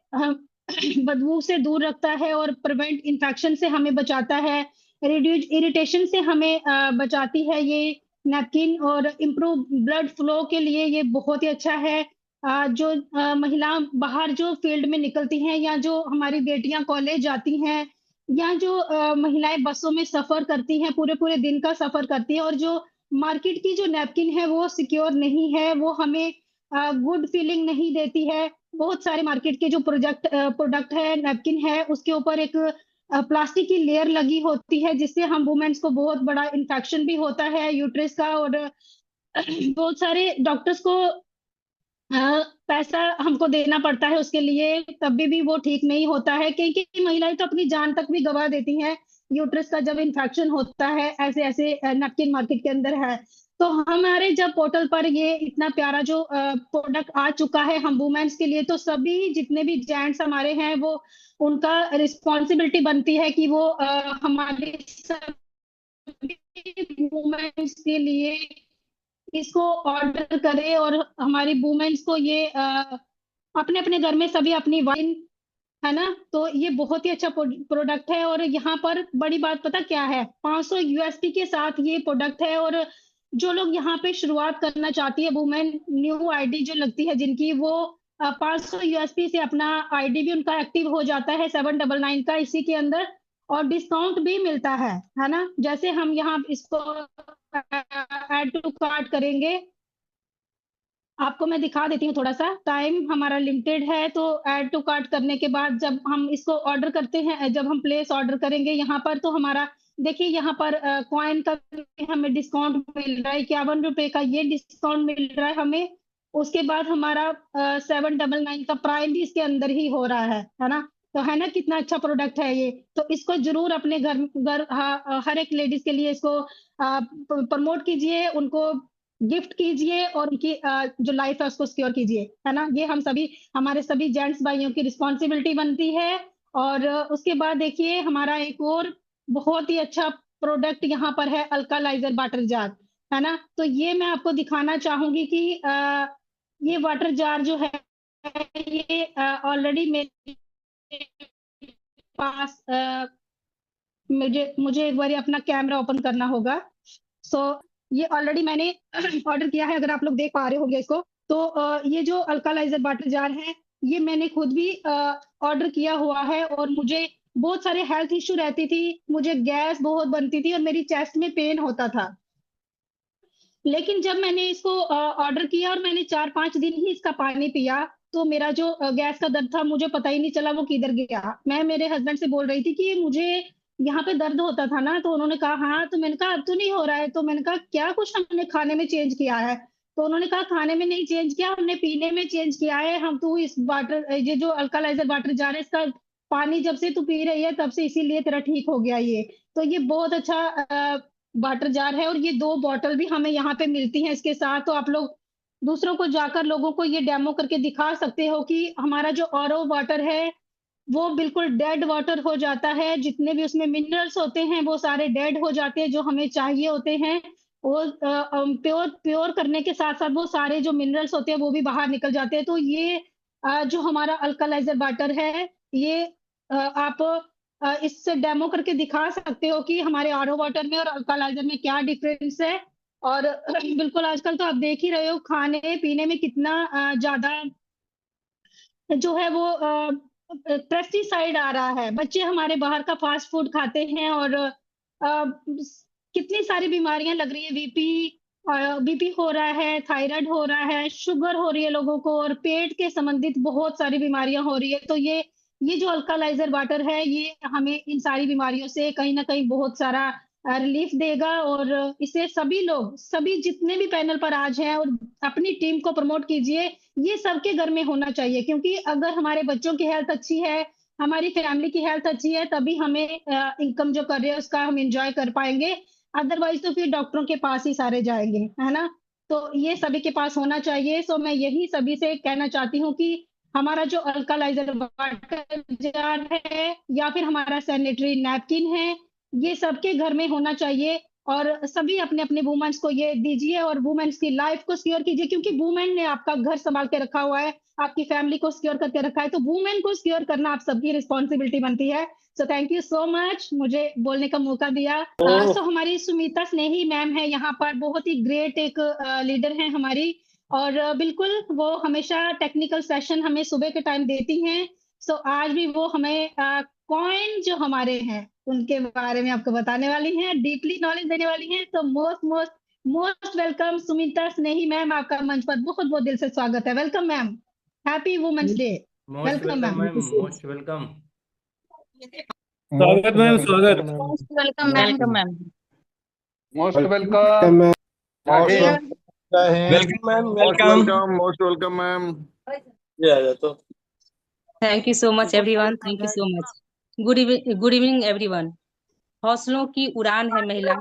बदबू से दूर रखता है और प्रिवेंट इन्फेक्शन से हमें बचाता है। रिड्यूस इरिटेशन से हमें बचाती है ये नैपकिन। और इम्प्रूव ब्लड फ्लो के लिए ये बहुत ही अच्छा है। जो महिला बाहर जो फील्ड में निकलती हैं, या जो हमारी बेटियां कॉलेज जाती हैं, या जो महिलाएं बसों में सफर करती हैं, पूरे पूरे दिन का सफर करती हैं, और जो मार्केट की जो नैपकिन है वो सिक्योर नहीं है, वो हमें गुड फीलिंग नहीं देती है। बहुत सारे मार्केट के जो प्रोडक्ट है, नैपकिन है, उसके ऊपर एक प्लास्टिक की लेयर लगी होती है, जिससे हम वुमेन्स को बहुत बड़ा इन्फेक्शन भी होता है यूट्रस का। और बहुत सारे डॉक्टर्स को पैसा हमको देना पड़ता है उसके लिए, तब भी वो ठीक नहीं होता है, क्योंकि महिलाएं तो अपनी जान तक भी गंवा देती हैं यूट्रस का जब इन्फेक्शन होता है। ऐसे ऐसे नैपकिन मार्केट के अंदर है। तो हमारे जब पोर्टल पर ये इतना प्यारा जो प्रोडक्ट आ चुका है हम वुमेन्स के लिए, तो सभी जितने भी जेंट्स हमारे हैं, वो उनका रिस्पॉन्सिबिलिटी बनती है कि वो हमारे सभी वुमेन्स के लिए इसको ऑर्डर करें। और हमारी वुमेन्स को ये अपने अपने घर में सभी अपनी वाइन, है ना। तो ये बहुत ही अच्छा प्रोडक्ट है। और यहाँ पर बड़ी बात पता क्या है, 500 यूएसपी के साथ ये प्रोडक्ट है। और जो लोग यहाँ पे शुरुआत करना चाहती है, वुमेन न्यू आईडी जो लगती है जिनकी, वो 500 यूएसपी से अपना आईडी भी उनका एक्टिव हो जाता है 799 का इसी के अंदर। और डिस्काउंट भी मिलता है ना। जैसे हम यहाँ इसको ऐड टू कार्ट करेंगे, आपको मैं दिखा देती हूँ थोड़ा सा, टाइम हमारा लिमिटेड है। तो ऐड टू कार्ट करने के बाद जब हम इसको ऑर्डर करते हैं, जब हम प्लेस ऑर्डर करेंगे यहाँ पर, तो हमारा देखिए यहाँ पर कॉइन का भी हमें डिस्काउंट मिल रहा है, 51 रुपए का ये डिस्काउंट मिल रहा है हमें। उसके बाद हमारा 799 का प्राइम भी इसके अंदर ही हो रहा है ना। तो है ना, कितना अच्छा प्रोडक्ट है ये। तो इसको जरूर अपने घर घर हर एक लेडीज के लिए इसको प्रमोट कीजिए, उनको गिफ्ट कीजिए, और उनकी जो लाइफ है उसको सिक्योर कीजिए, है ना। ये हम सभी, हमारे सभी जेंट्स भाइयों की रिस्पॉन्सिबिलिटी बनती है। और उसके बाद देखिए हमारा एक और बहुत ही अच्छा प्रोडक्ट यहाँ पर है, अल्कालाइजर वाटर जार, है ना। तो ये मैं आपको दिखाना चाहूंगी कि ये वाटर जार जो है, ये ऑलरेडी मेरे पास मुझे मुझे एक बार अपना कैमरा ओपन करना होगा। सो ये ऑलरेडी मैंने ऑर्डर किया है, अगर आप लोग देख पा रहे होंगे इसको। तो ये जो अल्कालाइजर वाटर जार है, ये मैंने खुद भी ऑर्डर किया हुआ है। और मुझे बहुत सारे हेल्थ इश्यू रहती थी, मुझे गैस बहुत बनती थी और मेरी चेस्ट में पेन होता था। लेकिन जब मैंने इसको ऑर्डर किया और मैंने 4-5 दिन ही इसका पानी पिया, तो मेरा जो गैस का दर्द था, मुझे पता ही नहीं चला वो किधर गया। मैं मेरे हस्बैंड से बोल रही थी कि मुझे यहाँ पे दर्द होता था ना, तो उन्होंने कहा हाँ। तो मैंने कहा अब तो नहीं हो रहा है। तो मैंने कहा क्या कुछ हमने खाने में चेंज किया है। तो उन्होंने कहा खाने में नहीं चेंज किया, हमने पीने में चेंज किया है। हम तो इस वाटर, ये जो अल्कलाइजर वाटर जार है, इसका पानी जब से तू पी रही है तब से इसीलिए तेरा ठीक हो गया ये। तो ये बहुत अच्छा वाटर जार है, और ये 2 बॉटल भी हमें यहाँ पे मिलती हैं इसके साथ। तो आप लोग दूसरों को जाकर लोगों को ये डेमो करके दिखा सकते हो कि हमारा जो आरओ वाटर है वो बिल्कुल डेड वाटर हो जाता है। जितने भी उसमें मिनरल्स होते हैं वो सारे डेड हो जाते हैं जो हमें चाहिए होते हैं। वो प्योर प्योर करने के साथ साथ वो सारे जो मिनरल्स होते हैं वो भी बाहर निकल जाते हैं। तो ये जो हमारा अल्कलाइजर वाटर है, ये आप इससे डेमो करके दिखा सकते हो कि हमारे आरओ वाटर में और अल्कलाइजर में क्या डिफरेंस है। और बिल्कुल आजकल तो आप देख ही रहे हो खाने पीने में कितना ज्यादा जो है वो पेस्टिसाइड आ रहा है। बच्चे हमारे बाहर का फास्ट फूड खाते हैं, और कितनी सारी बीमारियां लग रही है। बीपी हो रहा है, थायराइड हो रहा है, शुगर हो रही है लोगों को, और पेट के संबंधित बहुत सारी बीमारियां हो रही है। तो ये जो अल्कलाइजर वाटर है, ये हमें इन सारी बीमारियों से कहीं ना कहीं बहुत सारा रिलीफ देगा। और इसे सभी लोग, सभी जितने भी पैनल पर आज हैं, और अपनी टीम को प्रमोट कीजिए। ये सबके घर में होना चाहिए, क्योंकि अगर हमारे बच्चों की हेल्थ अच्छी है, हमारी फैमिली की हेल्थ अच्छी है, तभी हमें इनकम जो कर रहे हैं उसका हम एंजॉय कर पाएंगे। अदरवाइज तो फिर डॉक्टरों के पास ही सारे जाएंगे, है ना। तो ये सभी के पास होना चाहिए। सो मैं यही सभी से कहना चाहती हूँ कि हमारा जो अल्कलाइजर वाटर जार है या फिर हमारा सैनिटरी नैपकिन है, ये सबके घर में होना चाहिए। और सभी अपने अपने वुमेन्स को ये दीजिए, और वुमेन्स की लाइफ को सिक्योर कीजिए, क्योंकि वुमेन ने आपका घर संभाल के रखा हुआ है, आपकी फैमिली को सिक्योर करके रखा है। तो वुमेन को सिक्योर करना आप सबकी रिस्पॉन्सिबिलिटी बनती है। सो थैंक यू सो मच मुझे बोलने का मौका दिया। सो हमारी सुमिता स्नेही मैम है यहाँ पर, बहुत ही ग्रेट एक लीडर है हमारी। और बिल्कुल वो हमेशा टेक्निकल सेशन हमें सुबह के टाइम देती हैं। सो आज भी वो हमें कॉइन जो हमारे हैं उनके बारे में आपको बताने वाली हैं, डीपली नॉलेज देने वाली हैं। तो most most most welcome Sumita Snehi ma'am, आपका मंच पर बहुत बहुत दिल से स्वागत है। Welcome ma'am, happy women's day. Most welcome welcome ma'am. Ma'am, most welcome. स्वागत मैम, स्वागत। Most welcome ma'am. Welcome ma'am. Most welcome. Most जय हिंद। Welcome ma'am, welcome most welcome ma'am. Thank you so much everyone, thank you so much. Good evening everyone. हौसलों की उड़ान है महिला,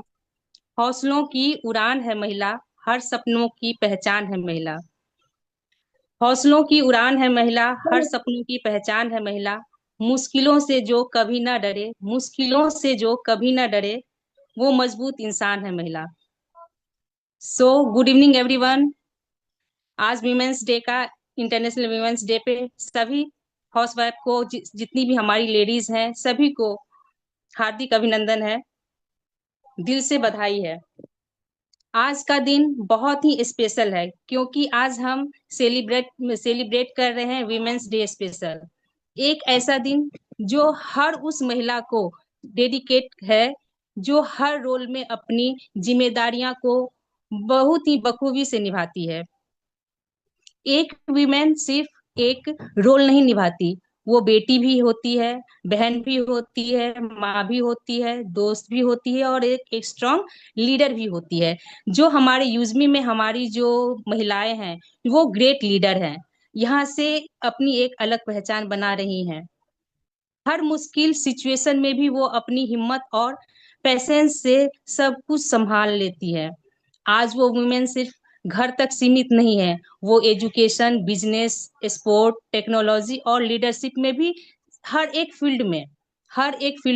हौसलों की उड़ान है महिला, हर सपनों की पहचान है महिला। हौसलों की उड़ान है महिला, हर सपनों की पहचान है महिला। मुश्किलों से जो कभी ना डरे, मुश्किलों से जो कभी ना डरे, वो मजबूत इंसान है महिला। So good evening everyone. आज वीमेंस डे का, इंटरनेशनल वीमेंस डे पे सभी हाउसवाइफ को, जितनी भी हमारी लेडीज हैं, सभी को हार्दिक अभिनंदन है, दिल से बधाई है। आज का दिन बहुत ही स्पेशल है, क्योंकि आज हम सेलिब्रेट कर रहे हैं वीमेंस डे स्पेशल। एक ऐसा दिन जो हर उस महिला को डेडिकेट है, जो हर रोल में अपनी जिम्मेदारियां को बहुत ही बखूबी से निभाती है। एक वीमेन सिर्फ एक रोल नहीं निभाती, वो बेटी भी होती है, बहन भी होती है, माँ भी होती है, दोस्त भी होती है, और एक स्ट्रांग लीडर भी होती है। जो हमारे यूजमी में हमारी जो महिलाएं हैं, वो ग्रेट लीडर हैं, यहाँ से अपनी एक अलग पहचान बना रही हैं। हर मुश्किल सिचुएशन में भी वो अपनी हिम्मत और पेशेंस से सब कुछ संभाल लेती है। आज वो वुमेन सिर्फ घर तक सीमित नहीं है, वो एजुकेशन, बिजनेस, स्पोर्ट, टेक्नोलॉजी और लीडरशिप में भी हर एक फील्ड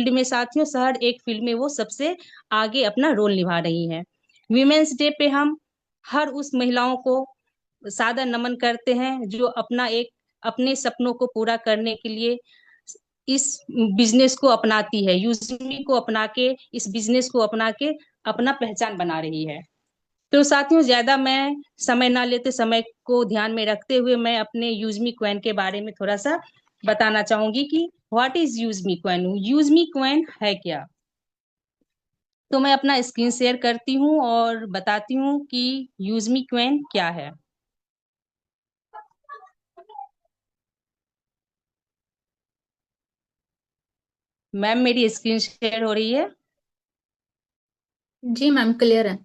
में साथियों, हर एक फील्ड में वो सबसे आगे अपना रोल निभा रही हैं। विमेंस डे पे हम हर उस महिलाओं को सादर नमन करते हैं, जो अपने सपनों को पूरा करने के लिए इस बिजनेस को अपनाती है, यूजमी को अपना के, इस बिजनेस को अपना के अपना पहचान बना रही है। तो साथियों, ज्यादा मैं समय ना लेते, समय को ध्यान में रखते हुए मैं अपने यूजमी क्वेन के बारे में थोड़ा सा बताना चाहूंगी कि व्हाट इज यूजमी क्वेन, यूजमी क्वेन है क्या। तो मैं अपना स्क्रीन शेयर करती हूँ और बताती हूँ कि यूजमी क्वेन क्या है। मैम मेरी स्क्रीन शेयर हो रही है? जी मैम, क्लियर है।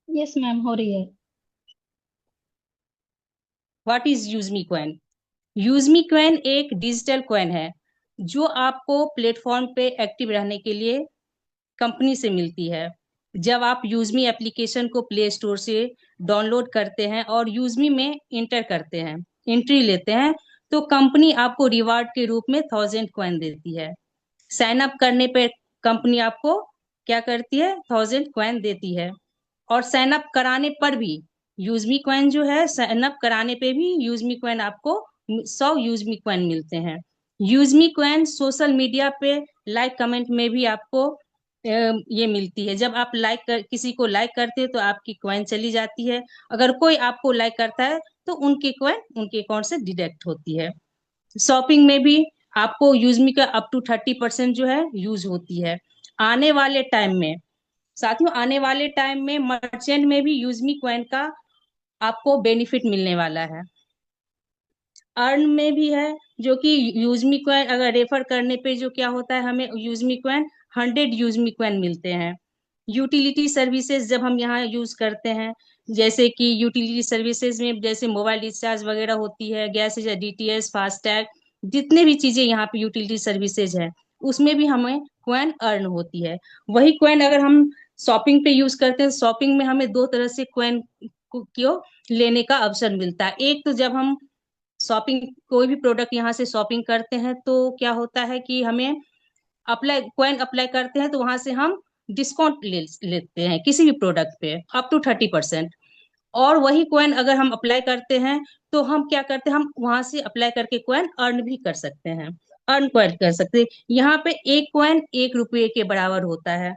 यस मैम, हो रही है। What is UseMe coin? UseMe coin एक डिजिटल कॉइन है जो आपको प्लेटफॉर्म पे एक्टिव रहने के लिए कंपनी से मिलती है। जब आप यूजमी एप्लीकेशन को प्ले स्टोर से डाउनलोड करते हैं और यूजमी में इंटर करते हैं, एंट्री लेते हैं, तो कंपनी आपको रिवार्ड के रूप में 1000 कॉइन देती है। साइन अप करने पे कंपनी आपको क्या करती है, 1000 कॉइन देती है। और साइन अप कराने पर भी यूजमी कॉइन जो है, साइन अप कराने पे भी यूजमी कॉइन आपको 100 यूजमी कॉइन मिलते हैं। यूजमी कॉइन सोशल मीडिया पे लाइक कमेंट में भी आपको ये मिलती है। जब आप किसी को लाइक करते हैं तो आपकी कॉइन चली जाती है। अगर कोई आपको लाइक करता है तो उनकी कॉइन उनके अकाउंट से डिडक्ट होती है। शॉपिंग में भी आपको यूजमी का अप टू 30% जो है यूज होती है। आने वाले टाइम में साथियों, आने वाले टाइम में मर्चेंट में भी यूजमी कॉइन का आपको बेनिफिट मिलने वाला है। अर्न में भी है, जो कि यूजमी कॉइन अगर रेफर करने पे जो क्या होता है, हमें यूजमी कॉइन 100 यूजमी कॉइन मिलते हैं। यूटिलिटी सर्विसेज जब हम यहाँ यूज करते हैं, जैसे कि यूटिलिटी सर्विसेज में जैसे मोबाइल रिचार्ज वगैरह होती है, गैस या डीटीएच, फास्टैग, जितने भी चीजें यहाँ पे यूटिलिटी सर्विसेज है, उसमें भी हमें कॉइन अर्न होती है। वही कॉइन अगर हम शॉपिंग पे यूज करते हैं, शॉपिंग में हमें दो तरह से कॉइन को लेने का अवसर मिलता है। एक तो जब हम शॉपिंग कोई भी प्रोडक्ट यहाँ से शॉपिंग करते हैं तो क्या होता है कि हमें कॉइन अप्लाई करते हैं तो वहां से हम डिस्काउंट लेते हैं किसी भी प्रोडक्ट पे अप टू 30%। और वही कॉइन अगर हम अप्लाई करते हैं तो हम क्या करते हैं, हम वहां से अप्लाई करके कॉइन अर्न भी कर सकते हैं, अर्न कॉइन कर सकते हैं। यहाँ पे एक कॉइन 1 रुपये के बराबर होता है,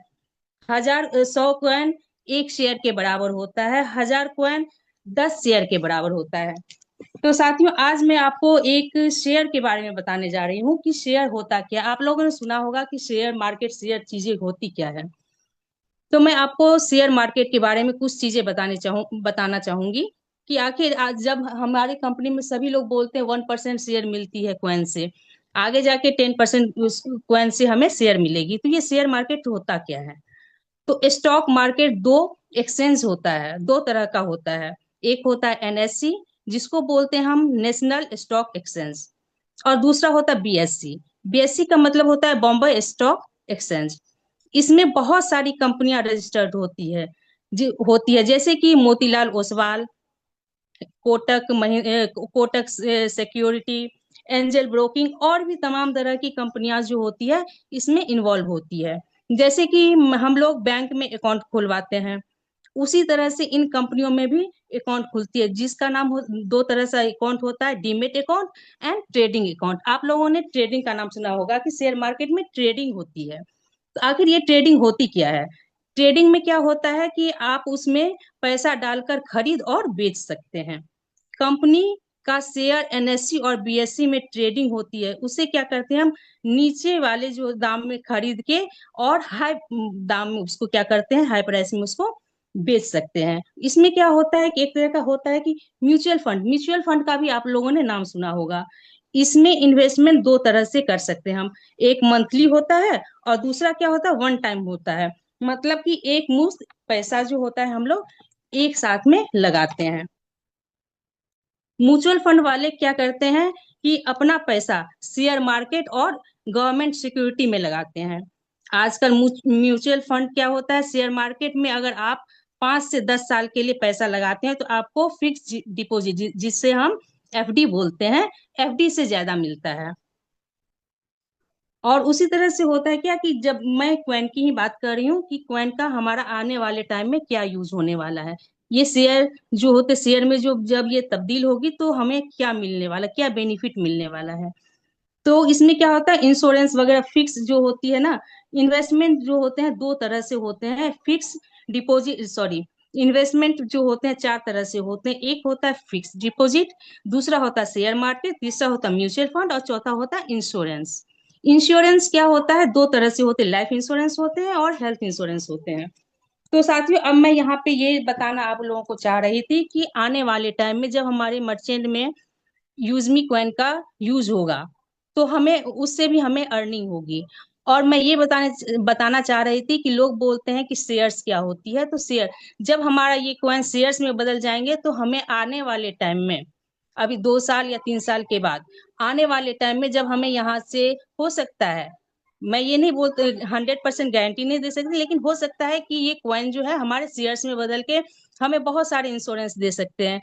100 कॉइन 1 शेयर के बराबर होता है, 1000 कॉइन 10 शेयर के बराबर होता है। तो साथियों, आज मैं आपको एक शेयर के बारे में बताने जा रही हूँ कि शेयर होता क्या। आप लोगों ने सुना होगा कि शेयर मार्केट, शेयर चीजें होती क्या है। तो मैं आपको शेयर मार्केट के बारे में कुछ चीजें बताना चाहूंगी कि आखिर आज जब हमारी कंपनी में सभी लोग बोलते हैं 1% शेयर मिलती है कॉइन से, आगे जाके 10% कॉइन से हमें शेयर मिलेगी। तो ये शेयर मार्केट होता क्या है? तो स्टॉक मार्केट दो एक्सचेंज होता है, दो तरह का होता है। एक होता है एनएससी, जिसको बोलते हैं हम नेशनल स्टॉक एक्सचेंज, और दूसरा होता है बीएससी। बीएससी का मतलब होता है बॉम्बे स्टॉक एक्सचेंज। इसमें बहुत सारी कंपनियां रजिस्टर्ड होती है, जैसे कि Motilal Oswal, Kotak security, angel broking, और भी तमाम तरह की कंपनियां जो होती है इसमें इन्वॉल्व होती है। जैसे कि हम लोग बैंक में अकाउंट खुलवाते हैं, उसी तरह से इन कंपनियों में भी अकाउंट खुलती है, जिसका नाम दो तरह से अकाउंट होता है, demat account and trading account. आप लोगों ने ट्रेडिंग का नाम सुना होगा कि शेयर मार्केट में ट्रेडिंग होती है। तो आखिर ये ट्रेडिंग होती क्या है? ट्रेडिंग में क्या होता है कि आप उसमें पैसा डालकर खरीद और बेच सकते हैं। कंपनी का शेयर एनएससी और बीएससी में ट्रेडिंग होती है, उसे क्या करते हैं हम, नीचे वाले जो दाम में खरीद के और हाई दाम में उसको क्या करते हैं, हाई प्राइस में उसको बेच सकते हैं। इसमें क्या होता है कि एक तरह का होता है कि म्यूचुअल फंड का भी आप लोगों ने नाम सुना होगा। इसमें इन्वेस्टमेंट दो तरह से कर सकते हैं हम, एक मंथली होता है और दूसरा क्या होता है, वन टाइम होता है। मतलब कि एक मुश्त पैसा जो होता है हम लोग एक साथ में लगाते हैं। म्यूचुअल फंड वाले क्या करते हैं कि अपना पैसा शेयर मार्केट और गवर्नमेंट सिक्योरिटी में लगाते हैं। आजकल म्यूचुअल फंड क्या होता है, शेयर मार्केट में अगर आप 5 से 10 साल के लिए पैसा लगाते हैं तो आपको फिक्स डिपॉजिट, जिससे हम एफडी बोलते हैं, एफडी से ज्यादा मिलता है। और उसी तरह से होता है क्या कि जब मैं क्वेन की ही बात कर रही हूँ कि क्वेन का हमारा आने वाले टाइम में क्या यूज होने वाला है, ये शेयर जो होते, शेयर में जो जब ये तब्दील होगी तो हमें क्या मिलने वाला, क्या बेनिफिट मिलने वाला है। तो इसमें क्या होता है, इंश्योरेंस वगैरह फिक्स जो होती है ना, इन्वेस्टमेंट जो होते हैं दो तरह से होते हैं, फिक्स डिपॉजिट, सॉरी, इन्वेस्टमेंट जो होते हैं 4 तरह से होते हैं। एक होता है फिक्स डिपॉजिट, दूसरा होता है शेयर मार्केट, तीसरा होता है म्यूचुअल फंड, और चौथा होता है इंश्योरेंस। इंश्योरेंस क्या होता है, दो तरह से होते हैं, लाइफ इंश्योरेंस होते हैं और हेल्थ इंश्योरेंस होते हैं। तो साथियों, अब मैं यहाँ पे ये बताना आप लोगों को चाह रही थी कि आने वाले टाइम में जब हमारे मर्चेंट में यूजमी कॉइन का यूज होगा तो हमें उससे भी हमें अर्निंग होगी। और मैं ये बताना चाह रही थी कि लोग बोलते हैं कि शेयर्स क्या होती है। तो शेयर, जब हमारा ये कॉइन शेयर्स में बदल जाएंगे तो हमें आने वाले टाइम में अभी 2 साल या 3 साल के बाद। आने वाले टाइम में जब हमें यहाँ से हो सकता है, मैं ये नहीं बोलते 100% गारंटी नहीं दे सकती, लेकिन हो सकता है कि ये कॉइन जो है हमारे शेयर्स में बदल के हमें बहुत सारे इंश्योरेंस दे सकते हैं।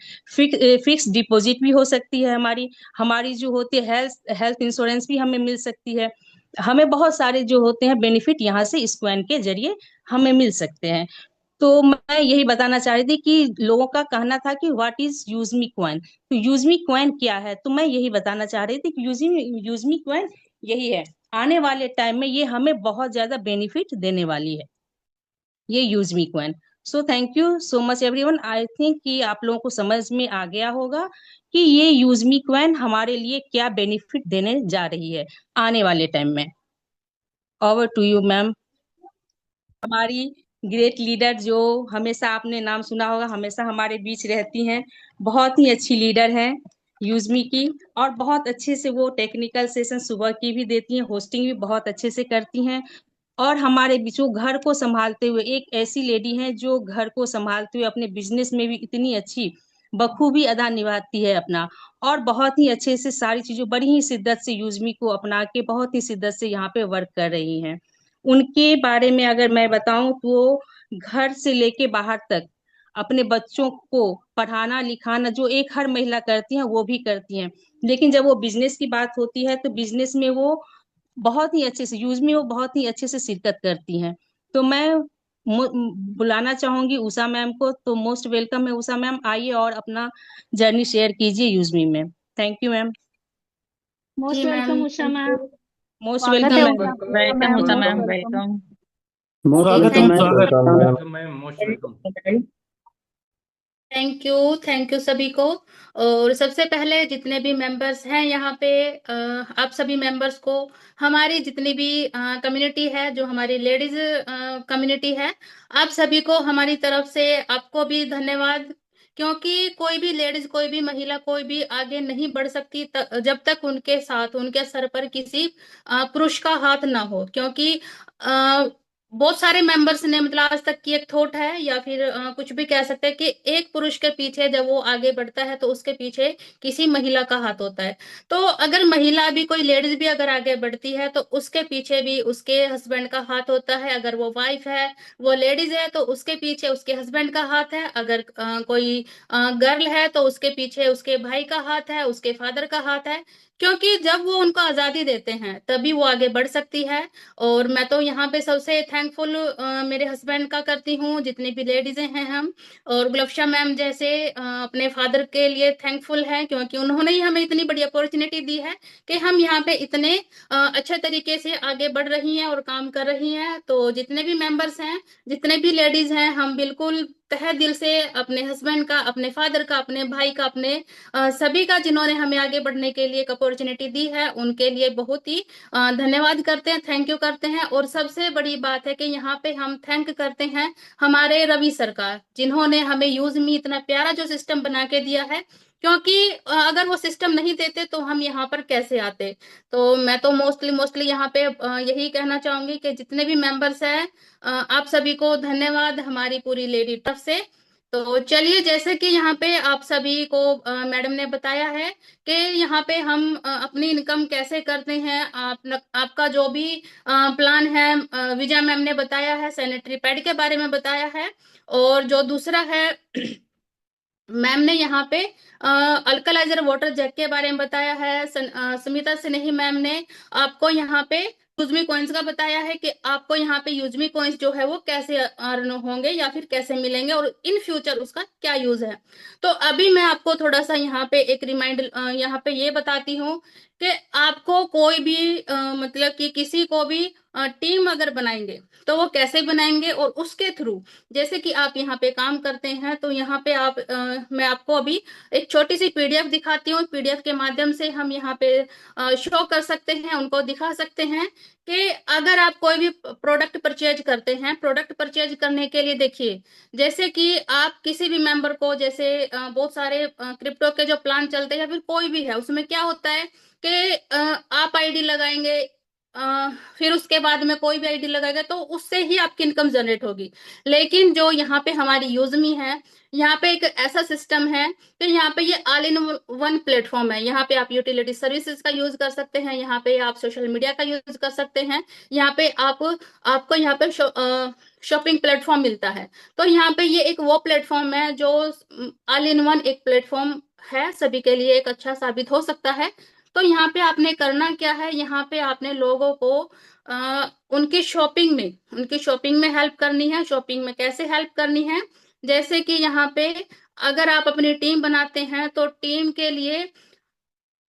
फिक्स डिपॉजिट भी हो सकती है हमारी, हमारी जो होती है हेल्थ इंश्योरेंस भी हमें मिल सकती है। हमें बहुत सारे जो होते हैं बेनिफिट यहाँ से इस कॉइन के जरिए हमें मिल सकते हैं। तो मैं यही बताना चाह रही थी कि लोगों का कहना था कि व्हाट इज यूजमी कॉइन, तो यूजमी कॉइन क्या है, तो मैं यही बताना चाह रही थी कि यूजमी कॉइन यही है। आने वाले टाइम में ये हमें बहुत ज्यादा बेनिफिट देने वाली है, ये UseMe coin. So thank you so much everyone. I think कि आप लोगों को समझ में आ गया होगा कि ये यूजमी कॉइन हमारे लिए क्या बेनिफिट देने जा रही है आने वाले टाइम में। Over to you ma'am. हमारी ग्रेट लीडर जो हमेशा आपने नाम सुना होगा, हमेशा हमारे बीच रहती हैं, बहुत ही अच्छी लीडर हैं यूजमी की, और बहुत अच्छे से वो टेक्निकल सेशन सुबह की भी देती हैं, होस्टिंग भी बहुत अच्छे से करती हैं। और हमारे बीचों घर को संभालते हुए एक ऐसी लेडी हैं जो घर को संभालते हुए अपने बिजनेस में भी इतनी अच्छी बखूबी अदा निभाती है अपना, और बहुत ही अच्छे से सारी चीजों बड़ी ही शिद्दत से यूजमी को अपना के बहुत ही शिद्दत से यहाँ पे वर्क कर रही हैं। उनके बारे में अगर मैं बताऊं तो वो घर से लेके बाहर तक अपने बच्चों को पढ़ाना लिखाना जो एक हर महिला करती है वो भी करती हैं, लेकिन जब वो बिजनेस की बात होती है तो बिजनेस में वो बहुत ही अच्छे से यूज में वो बहुत ही अच्छे से शिरकत करती हैं। तो मैं बुलाना चाहूंगी उषा मैम को, तो मोस्ट वेलकम है उषा मैम, आइए और अपना जर्नी शेयर कीजिए यूजमी में। Thank you ma'am. Most welcome Usha ma'am. Most स्वागत वेलकम है ma'am. Usha welcome Usha ma'am, ma'am, most welcome. Welcome. स्वागतम स्वागतम। Welcome ma'am, most welcome. Thank you सभी को। और सबसे पहले जितने भी मेंबर्स हैं यहाँ पे, आप सभी मेंबर्स को, हमारी जितनी भी कम्युनिटी है, जो हमारी लेडीज कम्युनिटी है, आप सभी को हमारी तरफ से आपको भी धन्यवाद। क्योंकि कोई भी लेडीज, कोई भी महिला, कोई भी आगे नहीं बढ़ सकती जब तक उनके साथ, उनके सर पर किसी पुरुष का हाथ ना हो। क्योंकि बहुत सारे मेंबर्स ने मतलब आज तक की एक थॉट है, या फिर कुछ भी कह सकते हैं कि एक पुरुष के पीछे जब वो आगे बढ़ता है तो उसके पीछे किसी महिला का हाथ होता है। तो अगर महिला भी, कोई लेडीज भी अगर आगे बढ़ती है तो उसके पीछे भी उसके हस्बैंड का हाथ होता है। अगर वो वाइफ है, वो लेडीज है, तो उसके पीछे उसके हस्बैंड का हाथ है। अगर कोई गर्ल है तो उसके पीछे उसके भाई का हाथ है, उसके फादर का हाथ है। क्योंकि जब वो उनको आजादी देते हैं तभी वो आगे बढ़ सकती है। और मैं तो यहाँ पे सबसे थैंकफुल मेरे हस्बैंड का करती हूँ, जितनी भी लेडीजें हैं हम। और गुलफ्शा मैम जैसे अपने फादर के लिए थैंकफुल है, क्योंकि उन्होंने ही हमें इतनी बड़ी अपॉर्चुनिटी दी है कि हम यहाँ पे इतने अच्छे तरीके से आगे बढ़ रही हैं और काम कर रही हैं। तो जितने भी मेंबर्स हैं, जितने भी लेडीज हैं, हम बिल्कुल तहे दिल से अपने हस्बैंड का, अपने फादर का, अपने भाई का, अपने सभी का, जिन्होंने हमें आगे बढ़ने के लिए एक अपॉर्चुनिटी दी है, उनके लिए बहुत ही धन्यवाद करते हैं, थैंक यू करते हैं। और सबसे बड़ी बात है कि यहाँ पे हम थैंक करते हैं हमारे रवि सरकार, जिन्होंने हमें यूज मी इतना प्यारा जो सिस्टम बना के दिया है। क्योंकि अगर वो सिस्टम नहीं देते तो हम यहाँ पर कैसे आते। तो मैं तो मोस्टली यहाँ पे यही कहना चाहूंगी कि जितने भी मेंबर्स हैं, आप सभी को धन्यवाद हमारी पूरी लेडी तरफ से। तो चलिए, जैसे कि यहाँ पे आप सभी को मैडम ने बताया है कि यहाँ पे हम अपनी इनकम कैसे करते हैं। आपका जो भी प्लान है, विजय मैम ने बताया है, सैनिटरी पैड के बारे में बताया है। और जो दूसरा है, मैम ने यहाँ पे अल्कलाइजर वाटर जग के बारे में बताया है। सुमिता स्नेही मैम ने आपको यहाँ पे यूजमी कॉइन्स का बताया है कि आपको यहाँ पे यूजमी कॉइन्स जो है वो कैसे अर्न होंगे या फिर कैसे मिलेंगे और इन फ्यूचर उसका क्या यूज है। तो अभी मैं आपको थोड़ा सा यहाँ पे एक रिमाइंडर यहाँ पे ये बताती हूँ कि आपको कोई भी मतलब कि किसी को भी टीम अगर बनाएंगे तो वो कैसे बनाएंगे, और उसके थ्रू जैसे कि आप यहाँ पे काम करते हैं, तो यहाँ पे आप मैं आपको अभी एक छोटी सी पीडीएफ दिखाती हूँ। पीडीएफ के माध्यम से हम यहाँ पे शो कर सकते हैं, उनको दिखा सकते हैं कि अगर आप कोई भी प्रोडक्ट परचेज करते हैं, प्रोडक्ट परचेज करने के लिए देखिए, जैसे कि आप किसी भी मेंबर को, जैसे बहुत सारे क्रिप्टो के जो प्लान चलते हैं, फिर कोई भी है, उसमें क्या होता है कि आप आईडी लगाएंगे, फिर उसके बाद में कोई भी आईडी लगाएगा तो उससे ही आपकी इनकम जनरेट होगी। लेकिन जो यहाँ पे हमारी यूजमी है, यहाँ पे एक ऐसा सिस्टम है कि यहाँ पे ये ऑल इन वन प्लेटफॉर्म है। यहाँ पे आप यूटिलिटी सर्विसेज का यूज कर सकते हैं, यहाँ पे आप सोशल मीडिया का यूज कर सकते हैं, यहाँ पे आपको यहाँ पे शॉपिंग प्लेटफॉर्म मिलता है। तो यहाँ पे ये एक वो प्लेटफॉर्म है जो ऑल इन वन एक प्लेटफॉर्म है, सभी के लिए एक अच्छा साबित हो सकता है। तो यहाँ पे आपने करना क्या है, यहाँ पे आपने लोगों को उनकी शॉपिंग में हेल्प करनी है। शॉपिंग में कैसे हेल्प करनी है, जैसे कि यहाँ पे अगर आप अपनी टीम बनाते हैं तो टीम के लिए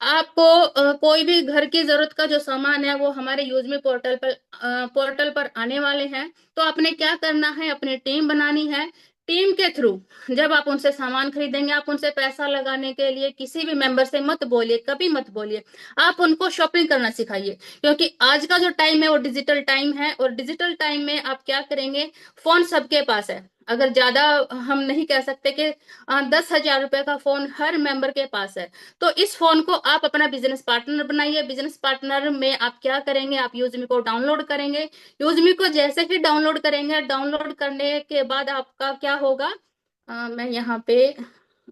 आपको कोई भी घर की जरूरत का जो सामान है वो हमारे यूजमी पोर्टल पर आने वाले हैं। तो आपने क्या करना है, अपनी टीम बनानी है। टीम के थ्रू जब आप उनसे सामान खरीदेंगे, आप उनसे पैसा लगाने के लिए किसी भी मेंबर से मत बोलिए, कभी मत बोलिए। आप उनको शॉपिंग करना सिखाइए, क्योंकि आज का जो टाइम है वो डिजिटल टाइम है, और डिजिटल टाइम में आप क्या करेंगे, फोन सबके पास है। अगर ज्यादा हम नहीं कह सकते कि 10,000 रुपए का फोन हर मेंबर के पास है। तो इस फोन को आप अपना बिजनेस पार्टनर बनाइए। बिजनेस पार्टनर में आप क्या करेंगे, आप यूजमी को डाउनलोड करेंगे। यूजमी को जैसे ही डाउनलोड करेंगे, डाउनलोड करने के बाद आपका क्या होगा, मैं यहाँ पे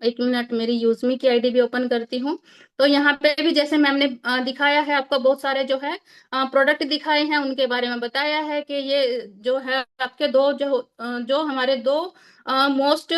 1 मिनट मेरी यूजमी की आईडी भी ओपन करती हूँ। तो यहाँ पे भी जैसे मैम ने दिखाया है, आपको बहुत सारे जो है प्रोडक्ट दिखाए हैं, उनके बारे में बताया है कि ये जो है आपके जो हमारे दो मोस्ट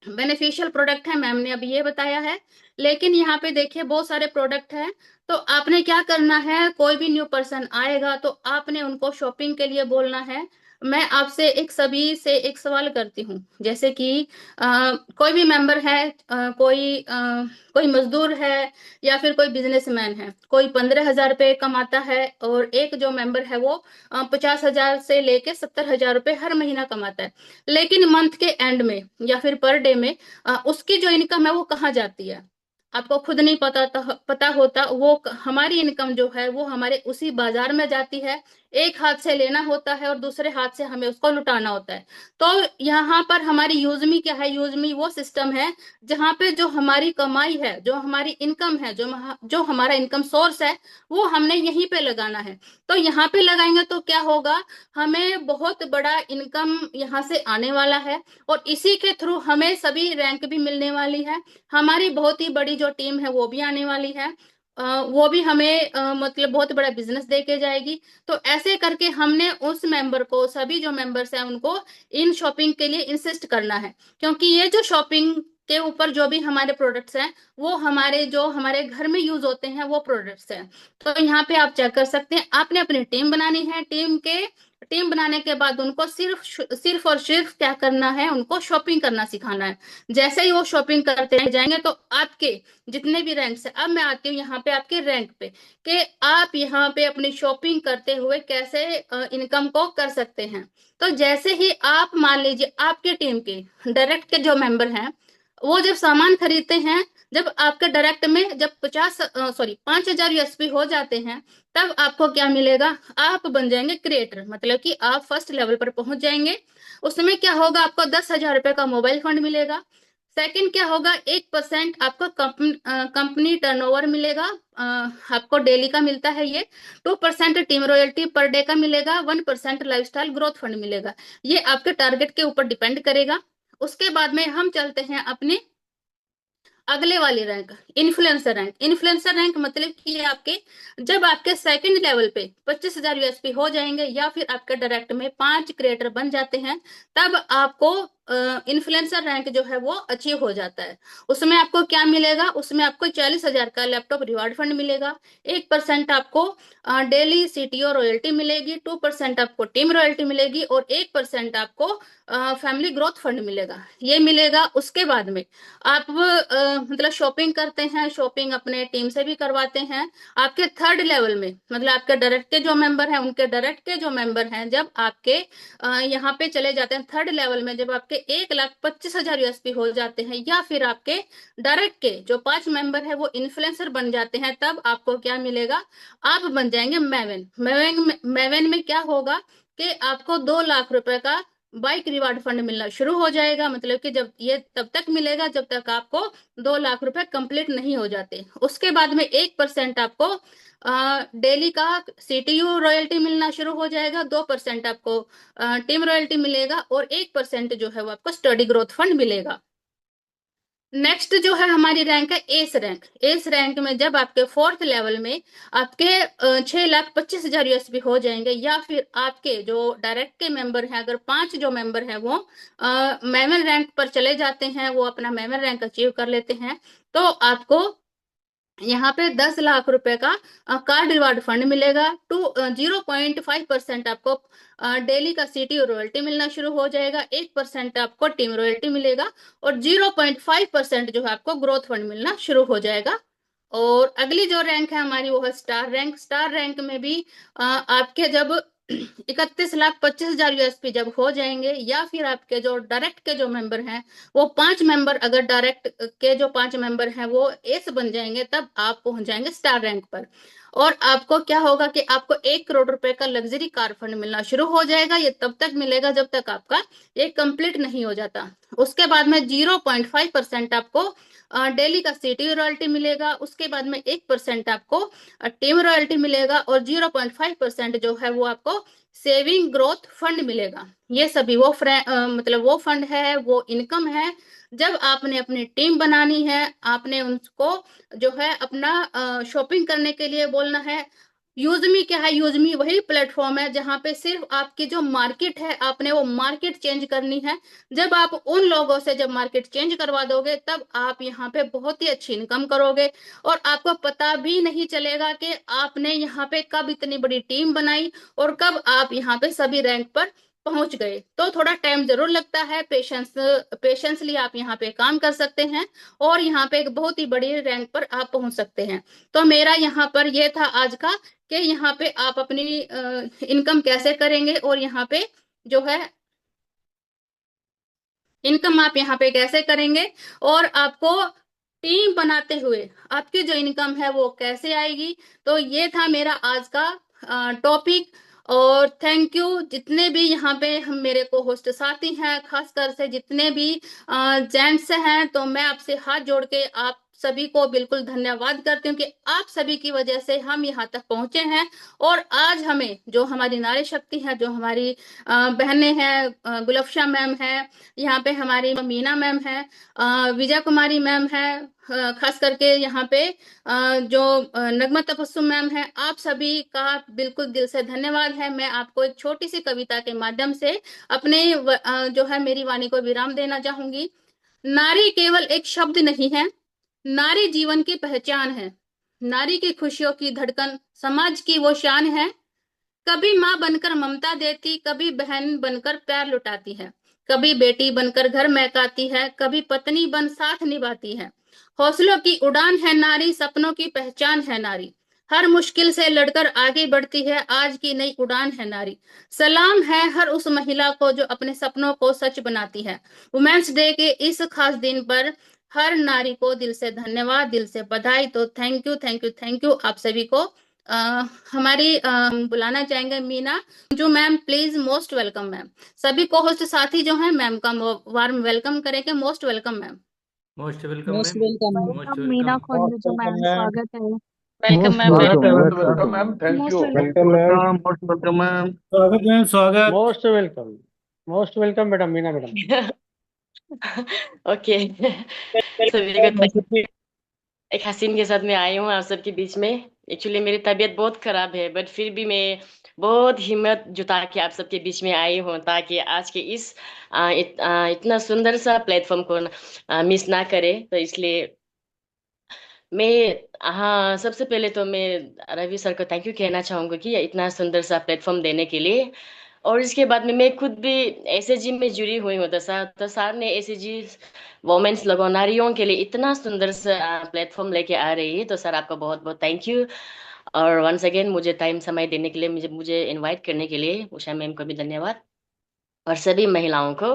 बेनिफिशियल प्रोडक्ट है, मैम ने अभी ये बताया है। लेकिन यहाँ पे देखिए बहुत सारे प्रोडक्ट हैं। तो आपने क्या करना है, कोई भी न्यू पर्सन आएगा तो आपने उनको शॉपिंग के लिए बोलना है। मैं आपसे सभी से एक सवाल करती हूँ, जैसे कि कोई भी मेंबर है, कोई मजदूर है या फिर कोई बिजनेसमैन है, कोई 15,000 रुपये कमाता है, और एक जो मेंबर है वो 50,000 से लेके 70,000 रुपये हर महीना कमाता है। लेकिन मंथ के एंड में या फिर पर डे में उसकी जो इनकम है वो कहाँ जाती है, आपको खुद नहीं पता होता। वो हमारी इनकम जो है वो हमारे उसी बाजार में जाती है। एक हाथ से लेना होता है और दूसरे हाथ से हमें उसको लुटाना होता है। तो यहाँ पर हमारी यूजमी क्या है, यूजमी वो सिस्टम है जहाँ पे जो हमारी कमाई है, जो हमारी इनकम है, जो हमारा इनकम सोर्स है, वो हमने यहीं पे लगाना है। तो यहाँ पे लगाएंगे तो क्या होगा, हमें बहुत बड़ा इनकम यहाँ से आने वाला है, और इसी के थ्रू हमें सभी रैंक भी मिलने वाली है। हमारी बहुत ही बड़ी जो टीम है वो भी आने वाली है, वो भी हमें मतलब बहुत बड़ा बिजनेस दे के जाएगी। तो ऐसे करके हमने उस मेंबर को, सभी जो मेंबर्स हैं उनको इन शॉपिंग के लिए इंसिस्ट करना है, क्योंकि ये जो शॉपिंग के ऊपर जो भी हमारे प्रोडक्ट्स हैं वो हमारे घर में यूज होते हैं वो प्रोडक्ट्स हैं। तो यहाँ पे आप चेक कर सकते हैं, आपने अपनी टीम बनानी है। टीम बनाने के बाद उनको सिर्फ और सिर्फ क्या करना है, उनको शॉपिंग करना सिखाना है। जैसे ही वो शॉपिंग करते जाएंगे तो आपके जितने भी रैंक्स है, अब मैं आती हूँ यहाँ पे आपके रैंक पे, कि आप यहाँ पे अपनी शॉपिंग करते हुए कैसे इनकम को कर सकते हैं। तो जैसे ही आप मान लीजिए आपके टीम के डायरेक्ट के जो मेंबर हैं वो जब सामान खरीदते हैं, जब आपके डायरेक्ट में जब 5,000 यूएसपी हो जाते हैं, तब आपको क्या मिलेगा, आप बन जाएंगे क्रिएटर, मतलब कि आप फर्स्ट लेवल पर पहुंच जाएंगे। उसमें क्या होगा, आपको 10,000 रुपए का मोबाइल फंड मिलेगा। सेकंड क्या होगा, 1% आपको कंपनी टर्नओवर मिलेगा, आपको डेली का मिलता है ये। 2% टीम रॉयल्टी पर डे का मिलेगा। 1% लाइफस्टाइल ग्रोथ फंड मिलेगा। ये आपके टारगेट के ऊपर डिपेंड करेगा। उसके बाद में हम चलते हैं अपने अगले वाली rank, influencer rank. Influencer rank मतलब कि जब आपके सेकंड लेवल पे 25,000 यूएसपी हो जाएंगे या फिर आपके डायरेक्ट में 5 क्रिएटर बन जाते हैं, तब आपको इन्फ्लुएंसर रैंक जो है वो अचीव हो जाता है। उसमें आपको क्या मिलेगा, उसमें आपको 40,000 का लैपटॉप रिवार्ड फंड मिलेगा। 1% आपको डेली सीटीओ रॉयल्टी मिलेगी। 2% आपको टीम रॉयल्टी मिलेगी और 1% आपको फैमिली ग्रोथ फंड मिलेगा। ये मिलेगा। उसके बाद में आप मतलब शॉपिंग करते हैं, शॉपिंग अपने टीम से भी करवाते हैं। आपके थर्ड लेवल में मतलब आपके डायरेक्ट के जो मेंबर हैं, उनके डायरेक्ट के जो मेंबर हैं, जब आपके यहाँ पे चले जाते हैं थर्ड लेवल में, जब आपके 1,25,000 यूएसपी हो जाते हैं, या फिर आपके डायरेक्ट के जो 5 मेंबर है वो इन्फ्लुएंसर बन जाते हैं, तब आपको क्या मिलेगा, आप बन जाएंगे मेवन। मेवन में क्या होगा कि आपको 2 लाख रुपए का बाइक रिवार्ड फंड मिलना शुरू हो जाएगा। मतलब कि जब ये तब तक मिलेगा जब तक आपको 2 लाख रुपए कंप्लीट नहीं हो जाते। उसके बाद में 1% आपको डेली का CTU रॉयल्टी मिलना शुरू हो जाएगा, 2% आपको टीम रॉयल्टी मिलेगा और 1% जो है वो आपको स्टडी ग्रोथ फंड मिलेगा। नेक्स्ट जो है हमारी रैंक है एस रैंक। एस रैंक में जब आपके 4th लेवल में आपके 6,25,000 USP हो जाएंगे, या फिर आपके जो डायरेक्ट के मेंबर हैं, अगर 5 जो मेंबर हैं वो मेमल रैंक पर चले जाते हैं, वो अपना मेमल रैंक अचीव कर लेते हैं, तो आपको यहाँ पे 10 लाख रुपए का कार्ड रिवार्ड फंड मिलेगा। 0.5% आपको डेली का CTU रॉयल्टी मिलना शुरू हो जाएगा, 1% आपको टीम रॉयल्टी मिलेगा और 0.5% जो है आपको ग्रोथ फंड मिलना शुरू हो जाएगा। और अगली जो रैंक है हमारी वो है स्टार रैंक। स्टार रैंक में भी आपके जब 31,25,000 USP जब हो जाएंगे, या फिर आपके जो डायरेक्ट के जो मेंबर हैं वो 5 मेंबर, अगर डायरेक्ट के जो 5 मेंबर हैं वो एस बन जाएंगे, तब आप पहुंच जाएंगे स्टार रैंक पर। और आपको क्या होगा कि आपको 1 करोड़ रुपए का लग्जरी कार फंड मिलना शुरू हो जाएगा। ये तब तक मिलेगा जब तक आपका ये कंप्लीट नहीं हो जाता। उसके बाद में 0.5% आपको डेली का CTU रॉयल्टी मिलेगा। उसके बाद में 1% आपको टीम रॉयल्टी मिलेगा और 0.5% जो है वो आपको सेविंग ग्रोथ फंड मिलेगा। ये सभी वो मतलब वो फंड है, वो इनकम है। जब आपने अपनी टीम बनानी है, आपने उनको जो है अपना शॉपिंग करने के लिए बोलना है। यूजमी क्या है? यूजमी वही प्लेटफॉर्म है जहां पे सिर्फ आपकी जो मार्केट है, आपने वो मार्केट चेंज करनी है। जब आप उन लोगों से जब मार्केट चेंज करवा दोगे, तब आप यहाँ पे बहुत ही अच्छी इनकम करोगे और आपको पता भी नहीं चलेगा कि आपने यहाँ पे कब इतनी बड़ी टीम बनाई और कब आप यहाँ पे सभी रैंक पर पहुंच गए। तो थोड़ा टाइम जरूर लगता है, पेशेंसली आप यहाँ पे काम कर सकते हैं और यहाँ पे एक बहुत ही बड़ी रैंक पर आप पहुंच सकते हैं। तो मेरा यहाँ पर ये था आज का कि यहाँ पे आप अपनी इनकम कैसे करेंगे और यहाँ पे जो है इनकम आप यहाँ पे कैसे करेंगे और आपको टीम बनाते हुए आपकी जो इनकम है वो कैसे आएगी। तो ये था मेरा आज का टॉपिक। और थैंक यू जितने भी यहाँ पे हम मेरे को होस्ट साथी हैं, खासकर से जितने भी जेंट्स हैं, तो मैं आपसे हाथ जोड़ के आप सभी को बिल्कुल धन्यवाद करती हूँ कि आप सभी की वजह से हम यहाँ तक पहुंचे हैं। और आज हमें जो हमारी नारी शक्ति है, जो हमारी बहनें हैं, गुलफ्शा मैम है, यहाँ पे हमारी मीना मैम है, विजय कुमारी मैम है, खास करके यहाँ पे जो नगमा तबस्सुम मैम है, आप सभी का बिल्कुल दिल से धन्यवाद है। मैं आपको एक छोटी सी कविता के माध्यम से अपने जो है मेरी वाणी को विराम देना चाहूंगी। नारी केवल एक शब्द नहीं है, नारी जीवन की पहचान है। नारी की खुशियों की धड़कन, समाज की वो शान है। कभी माँ बनकर ममता देती, कभी बहन बनकर प्यार लुटाती है, कभी बेटी बनकर घर महकाती है, कभी पत्नी बन साथ निभाती है। हौसलों की उड़ान है नारी, सपनों की पहचान है नारी। हर मुश्किल से लड़कर आगे बढ़ती है, आज की नई उड़ान है नारी। सलाम है हर उस महिला को जो अपने सपनों को सच बनाती है। वुमेन्स डे के इस खास दिन पर हर नारी को दिल से धन्यवाद, दिल से बधाई। तो thank you, thank you, thank you आप सभी को। हमारी बुलाना चाहेंगे मीना जो ma'am, please. Most welcome ma'am. सभी को होस्ट साथी जो हैं मैम का वार्म वेलकम करेंगे। Most welcome ma'am. Most welcome most ma'am. Welcome ma'am. Most Meena welcome. Khondu ma'am, स्वागत है। Welcome ma'am. Welcome ma'am, thank most you. Welcome ma'am. Most welcome ma'am. स्वागत मैम, स्वागत। Most welcome, most welcome madam, Meena madam. Okay, सभी को thank you। एक हसीन के साथ मैं आई हूँ आप सबके बीच में। एक्चुअली मेरी तबीयत बहुत खराब है, बट फिर भी मैं बहुत हिम्मत जुटा के आप सबके बीच में आई हूँ, ताकि आज के इस इतना सुंदर सा प्लेटफॉर्म को मिस ना करे। तो इसलिए मैं, हाँ, सबसे पहले तो मैं रवि सर को थैंक यू कहना चाहूंगा कि इतना सुंदर सा प्लेटफॉर्म देने के लिए। और इसके बाद में मैं खुद भी एसएचजी में जुड़ी हुई हूँ, तो सर ने एसएचजी वोमेन्स लोगों, नारियों के लिए इतना सुंदर सा प्लेटफॉर्म लेके आ रही है। तो सर आपका बहुत बहुत थैंक यू। और वंस अगेन मुझे टाइम समय देने के लिए, मुझे इनवाइट करने के लिए उषा मैम को भी धन्यवाद। और सभी महिलाओं को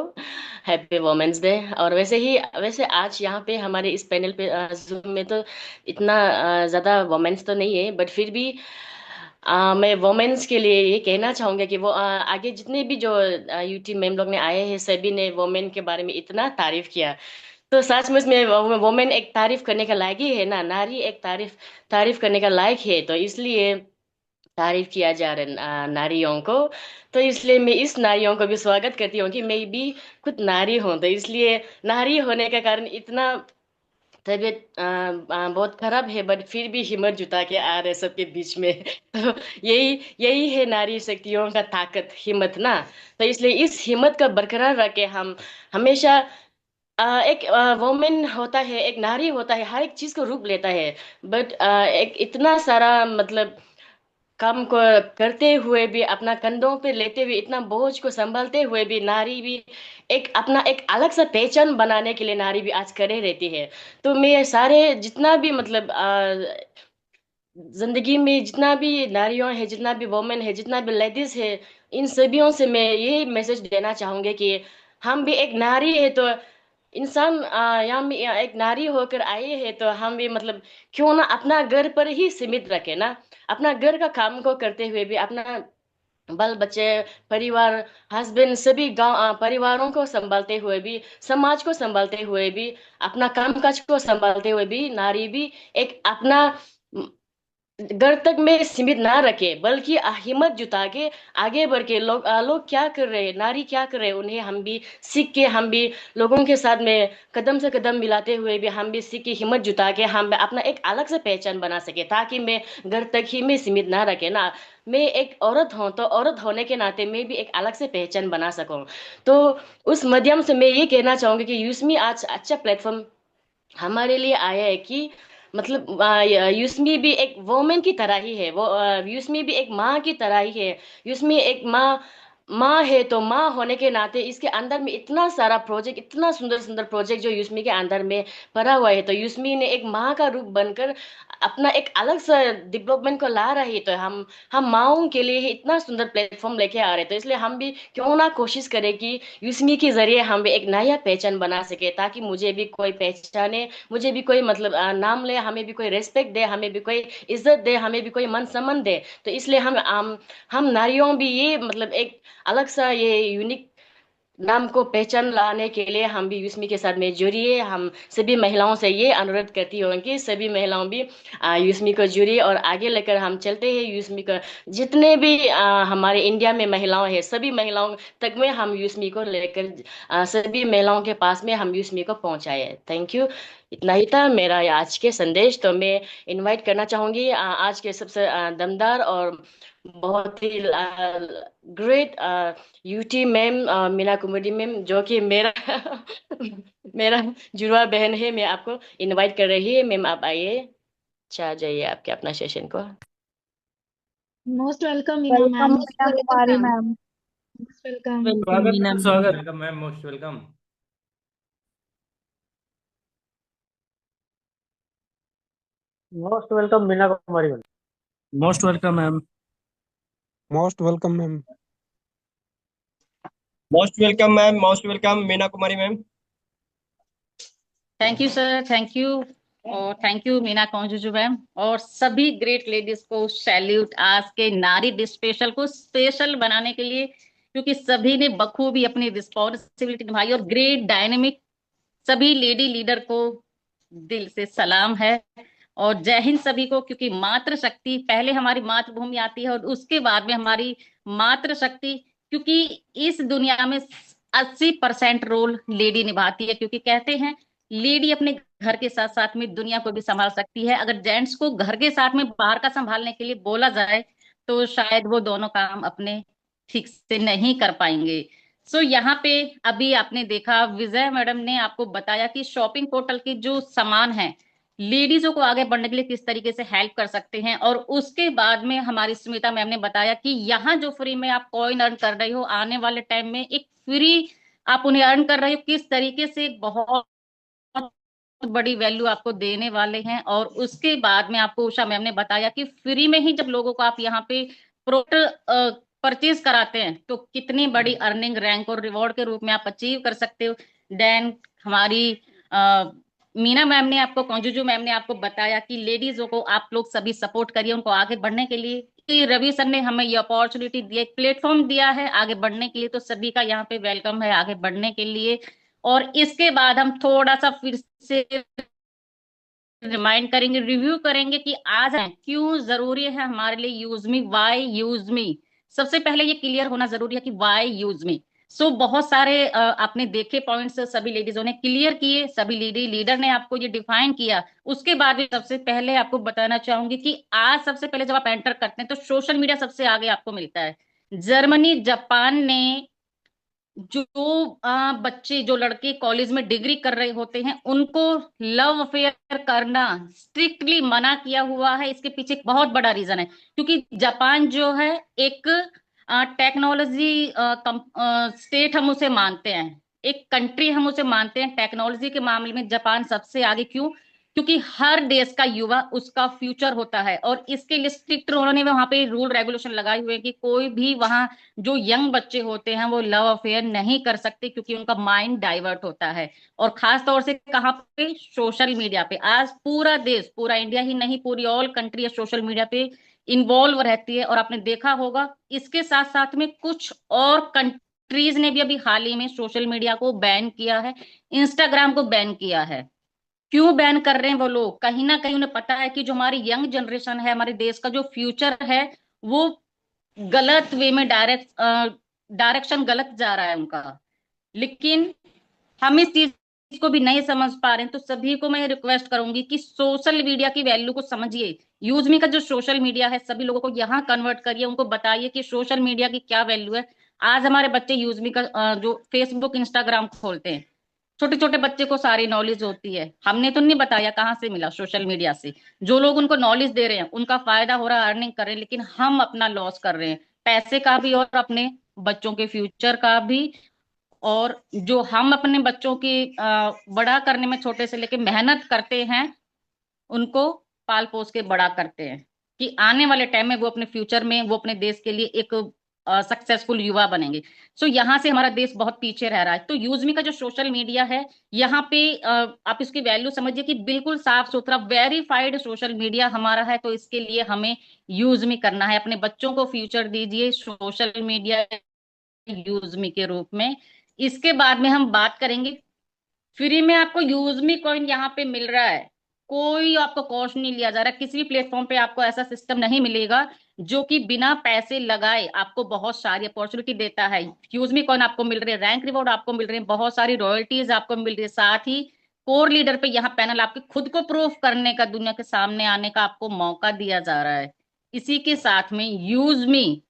हैप्पी वोमेन्स डे। और वैसे आज यहाँ पे हमारे इस पैनल पे जूम में तो इतना ज़्यादा वोमेन्स तो नहीं है, बट फिर भी मैं वोमेन्स के लिए ये कहना चाहूंगा कि वो आगे जितने भी जो यूटी मैम लोग ने आए हैं सभी ने वोमेन के बारे में इतना तारीफ किया। तो सचमुच में वोमेन एक तारीफ करने का लायक ही है ना, नारी एक तारीफ तारीफ करने का लायक है, तो इसलिए तारीफ किया जा रहा है नारियों को। तो इसलिए मैं इस नारियों को भी स्वागत करती हूँ कि मैं भी खुद नारी हूँ, तो इसलिए नारी होने का कारण इतना तबीयत बहुत खराब है, बट फिर भी हिम्मत जुटा के आ रहे सबके बीच में तो यही यही है नारी शक्तियों का ताकत, हिम्मत ना। तो इसलिए इस हिम्मत का बरकरार रख के हम हमेशा एक वुमेन होता है, एक नारी होता है, हर एक चीज को रूप लेता है, बट एक इतना सारा मतलब काम को करते हुए भी, अपना कंधों पे लेते हुए, इतना बोझ को संभालते हुए भी नारी भी एक अपना एक अलग सा पहचान बनाने के लिए नारी भी आज करे रहती है। तो मैं सारे जितना भी मतलब जिंदगी में जितना भी नारियों है, जितना भी वुमेन है, जितना भी लेडीज है, इन सभियों से मैं यही मैसेज देना चाहूंगी कि हम भी एक नारी है, तो इंसान यहाँ में एक नारी होकर आए हैं, तो हम भी मतलब क्यों ना अपना घर पर ही सीमित रखे ना, अपना घर का काम को करते हुए भी अपना बाल बच्चे, परिवार, हस्बैंड, सभी गांव परिवारों को संभालते हुए भी, समाज को संभालते हुए भी, अपना कामकाज को संभालते हुए भी नारी भी एक अपना घर तक में सीमित ना रखे, बल्कि हिम्मत जुटा के आगे बढ़ के लोग क्या कर रहे हैं, नारी क्या कर रहे हैं, उन्हें हम भी सीख के, हम भी लोगों के साथ में कदम से कदम मिलाते हुए भी हम भी सीख के हिम्मत जुटा के हम अपना एक अलग से पहचान बना सके, ताकि मैं घर तक ही मैं सीमित ना रखे ना। मैं एक औरत हूँ, तो औरत होने के नाते मैं भी एक अलग से पहचान बना सकूं। तो उस माध्यम से मैं ये कहना चाहूंगी कि यूसमी आज अच्छा प्लेटफॉर्म हमारे लिए आया है कि मतलब यूसमी भी एक वोमेन की तरह ही है, वो यूसमी भी एक माँ की तरह ही है। यूसमी एक माँ माँ है, तो माँ होने के नाते इसके अंदर में इतना सारा प्रोजेक्ट, इतना सुंदर सुंदर प्रोजेक्ट जो यूसमी के अंदर में भरा हुआ है, तो यूसमी ने एक माँ का रूप बनकर अपना एक अलग सा डेवलपमेंट को ला रही है। तो हम माओं के लिए ही इतना सुंदर प्लेटफॉर्म लेके आ रहे हैं, तो इसलिए हम भी क्यों ना कोशिश करें कि यूसमी के जरिए हम भी एक नया पहचान बना सके, ताकि मुझे भी कोई पहचाने, मुझे भी कोई मतलब नाम ले, हमें भी कोई रेस्पेक्ट दे, हमें भी कोई इज्जत दे, हमें भी कोई मन सम्मान दे। तो इसलिए हम नारियों भी ये मतलब एक अलग सा ये यूनिक नाम को पहचान लाने के लिए हम भी यूसमी के साथ में जुड़िए। हम सभी महिलाओं से ये अनुरोध करती हूँ कि सभी महिलाओं भी यूसमी को जुड़िए और आगे लेकर हम चलते हैं। यूसमी का जितने भी हमारे इंडिया में महिलाओं हैं, सभी महिलाओं तक में हम यूसमी को लेकर सभी महिलाओं के पास में हम यूसमी को पहुंचाए। Thank you. इतना ही था मेरा आज के संदेश। तो मैं इनवाइट करना चाहूंगी आज के सबसे दमदार और बहुत ही great UT ma'am, Meena Kumari ma'am, जो कि मेरा मेरा जुड़वा बहन है। मैं आपको इनवाइट कर रही है मैम, आप आइए, चाह जाइए आपके अपना सेशन को। Most welcome Meena ma'am. Welcome Kumari ma'am. Most welcome. स्वागत मीना स्वागत। Welcome ma'am, most welcome. Most welcome Meena Kumari ma'am. Most welcome ma'am. Most welcome ma'am. Most welcome ma'am, most welcome Meena Kumari ma'am. Thank you sir, thank you, और thank you Meena Kaunjuju ma'am, और सभी great ladies को salute आज के नारी day special को special बनाने के लिए, क्योंकि सभी ने बखूबी अपनी रिस्पॉन्सिबिलिटी निभाई, और ग्रेट डायनेमिक सभी लेडी लीडर को दिल से सलाम है और जय हिंद सभी को। क्योंकि मातृशक्ति पहले हमारी मातृभूमि आती है और उसके बाद में हमारी मातृशक्ति, क्योंकि इस दुनिया में 80% रोल लेडी निभाती है। क्योंकि कहते हैं लेडी अपने घर के साथ साथ में दुनिया को भी संभाल सकती है। अगर जेंट्स को घर के साथ में बाहर का संभालने के लिए बोला जाए तो शायद वो दोनों काम अपने ठीक से नहीं कर पाएंगे। सो यहाँ पे अभी आपने देखा विजय मैडम ने आपको बताया कि शॉपिंग पोर्टल के जो सामान है लेडीजों को आगे बढ़ने के लिए किस तरीके से हेल्प कर सकते हैं, और उसके बाद में हमारी स्मिता मैम ने बताया कि यहाँ जो फ्री में आप कॉइन अर्न कर रहे हो, आने वाले टाइम में एक फ्री आप उन्हें अर्न कर रहे हो, किस तरीके से बहुत बड़ी वैल्यू आपको देने वाले हैं। और उसके बाद में आपको उषा मैम ने बताया कि फ्री में ही जब लोगों को आप यहाँ पे प्रोडक्ट परचेज कराते हैं तो कितनी बड़ी अर्निंग रैंक और रिवॉर्ड के रूप में आप अचीव कर सकते हो। देन हमारी मीना मैम ने आपको, कौंजुजू मैम ने आपको बताया कि लेडीजों को आप लोग सभी सपोर्ट करिए, उनको आगे बढ़ने के लिए रवि सर ने हमें ये अपॉर्चुनिटी दिया, एक प्लेटफॉर्म दिया है आगे बढ़ने के लिए, तो सभी का यहाँ पे वेलकम है आगे बढ़ने के लिए। और इसके बाद हम थोड़ा सा फिर से रिमाइंड करेंगे, रिव्यू करेंगे कि आज क्यों जरूरी है हमारे लिए use me, why use me. सबसे पहले ये क्लियर होना जरूरी है कि वाई यूज मी। सो बहुत सारे आपने देखे पॉइंट्स, सभी लेडीजों ने क्लियर किए, सभी लीडर ने आपको ये डिफाइन किया। उसके बाद भी सबसे पहले आपको बताना चाहूंगी कि आज सबसे पहले जब आप एंटर करते हैं तो सोशल मीडिया सबसे आगे आपको मिलता है। जर्मनी, जापान ने जो बच्चे, जो लड़के कॉलेज में डिग्री कर रहे होते हैं, उनको लव अफेयर करना स्ट्रिक्टली मना किया हुआ है। इसके पीछे एक बहुत बड़ा रीजन है, क्योंकि जापान जो है एक टेक्नोलॉजी स्टेट हम उसे मानते हैं, एक कंट्री हम उसे मानते हैं। टेक्नोलॉजी के मामले में जापान सबसे आगे, क्यों? क्योंकि हर देश का युवा उसका फ्यूचर होता है, और इसके लिए स्ट्रिक्ट उन्होंने वहां पे रूल रेगुलेशन लगाए हुए हैं कि कोई भी वहां जो यंग बच्चे होते हैं वो लव अफेयर नहीं कर सकते, क्योंकि उनका माइंड डाइवर्ट होता है। और खास तौर से कहाँ पे? सोशल मीडिया पे। आज पूरा देश, पूरा इंडिया ही नहीं, पूरी ऑल कंट्री सोशल मीडिया पे इन्वॉल्व रहती है। और आपने देखा होगा इसके साथ साथ में कुछ और कंट्रीज ने भी अभी हाल ही में सोशल मीडिया को बैन किया है, इंस्टाग्राम को बैन किया है। क्यों बैन कर रहे हैं वो लोग? कहीं ना कहीं उन्हें पता है कि जो हमारी यंग जनरेशन है, हमारे देश का जो फ्यूचर है, वो गलत वे में डायरेक्शन गलत जा रहा है उनका। लेकिन हम इस चीज को भी नहीं समझ पा रहे हैं। तो सभी को मैं रिक्वेस्ट करूंगी कि सोशल मीडिया की वैल्यू को समझिए। यूजमी का जो सोशल मीडिया है, सभी लोगों को यहाँ कन्वर्ट करिए, उनको बताइए कि सोशल मीडिया की क्या वैल्यू है। आज हमारे बच्चे यूजमी का जो फेसबुक, इंस्टाग्राम खोलते हैं, छोटे छोटे बच्चे को सारी नॉलेज होती है। हमने तो नहीं बताया, कहाँ से मिला? सोशल मीडिया से। जो लोग उनको नॉलेज दे रहे हैं उनका फायदा हो रहा है, अर्निंग कर रहे हैं, लेकिन हम अपना लॉस कर रहे हैं, पैसे का भी और अपने बच्चों के फ्यूचर का भी। और जो हम अपने बच्चों की बड़ा करने में छोटे से लेके मेहनत करते हैं, उनको पाल पोस के बड़ा करते हैं कि आने वाले टाइम में वो अपने फ्यूचर में, वो अपने देश के लिए एक सक्सेसफुल युवा बनेंगे। सो यहाँ से हमारा देश बहुत पीछे रह रहा है। तो यूजमी का जो सोशल मीडिया है, यहाँ पे आप इसकी वैल्यू समझिए कि बिल्कुल साफ सुथरा वेरीफाइड सोशल मीडिया हमारा है। तो इसके लिए हमें यूजमी करना है। अपने बच्चों को फ्यूचर दीजिए सोशल मीडिया यूजमी के रूप में। इसके बाद में हम बात करेंगे, फ्री में आपको यूजमी कॉइन यहाँ पे मिल रहा है, कोई आपको कॉस्ट नहीं लिया जा रहा। किसी भी प्लेटफॉर्म पे आपको ऐसा सिस्टम नहीं मिलेगा जो कि बिना पैसे लगाए आपको बहुत सारी अपॉर्चुनिटी देता है। यूजमी कॉइन आपको मिल रहे हैं, रैंक रिवॉर्ड आपको मिल रहे हैं, बहुत सारी रॉयल्टीज आपको मिल रही है, साथ ही कोर लीडर पे यहाँ पैनल आपके खुद को प्रूफ करने का, दुनिया के सामने आने का आपको मौका दिया जा रहा है। इसी के साथ में यूजमी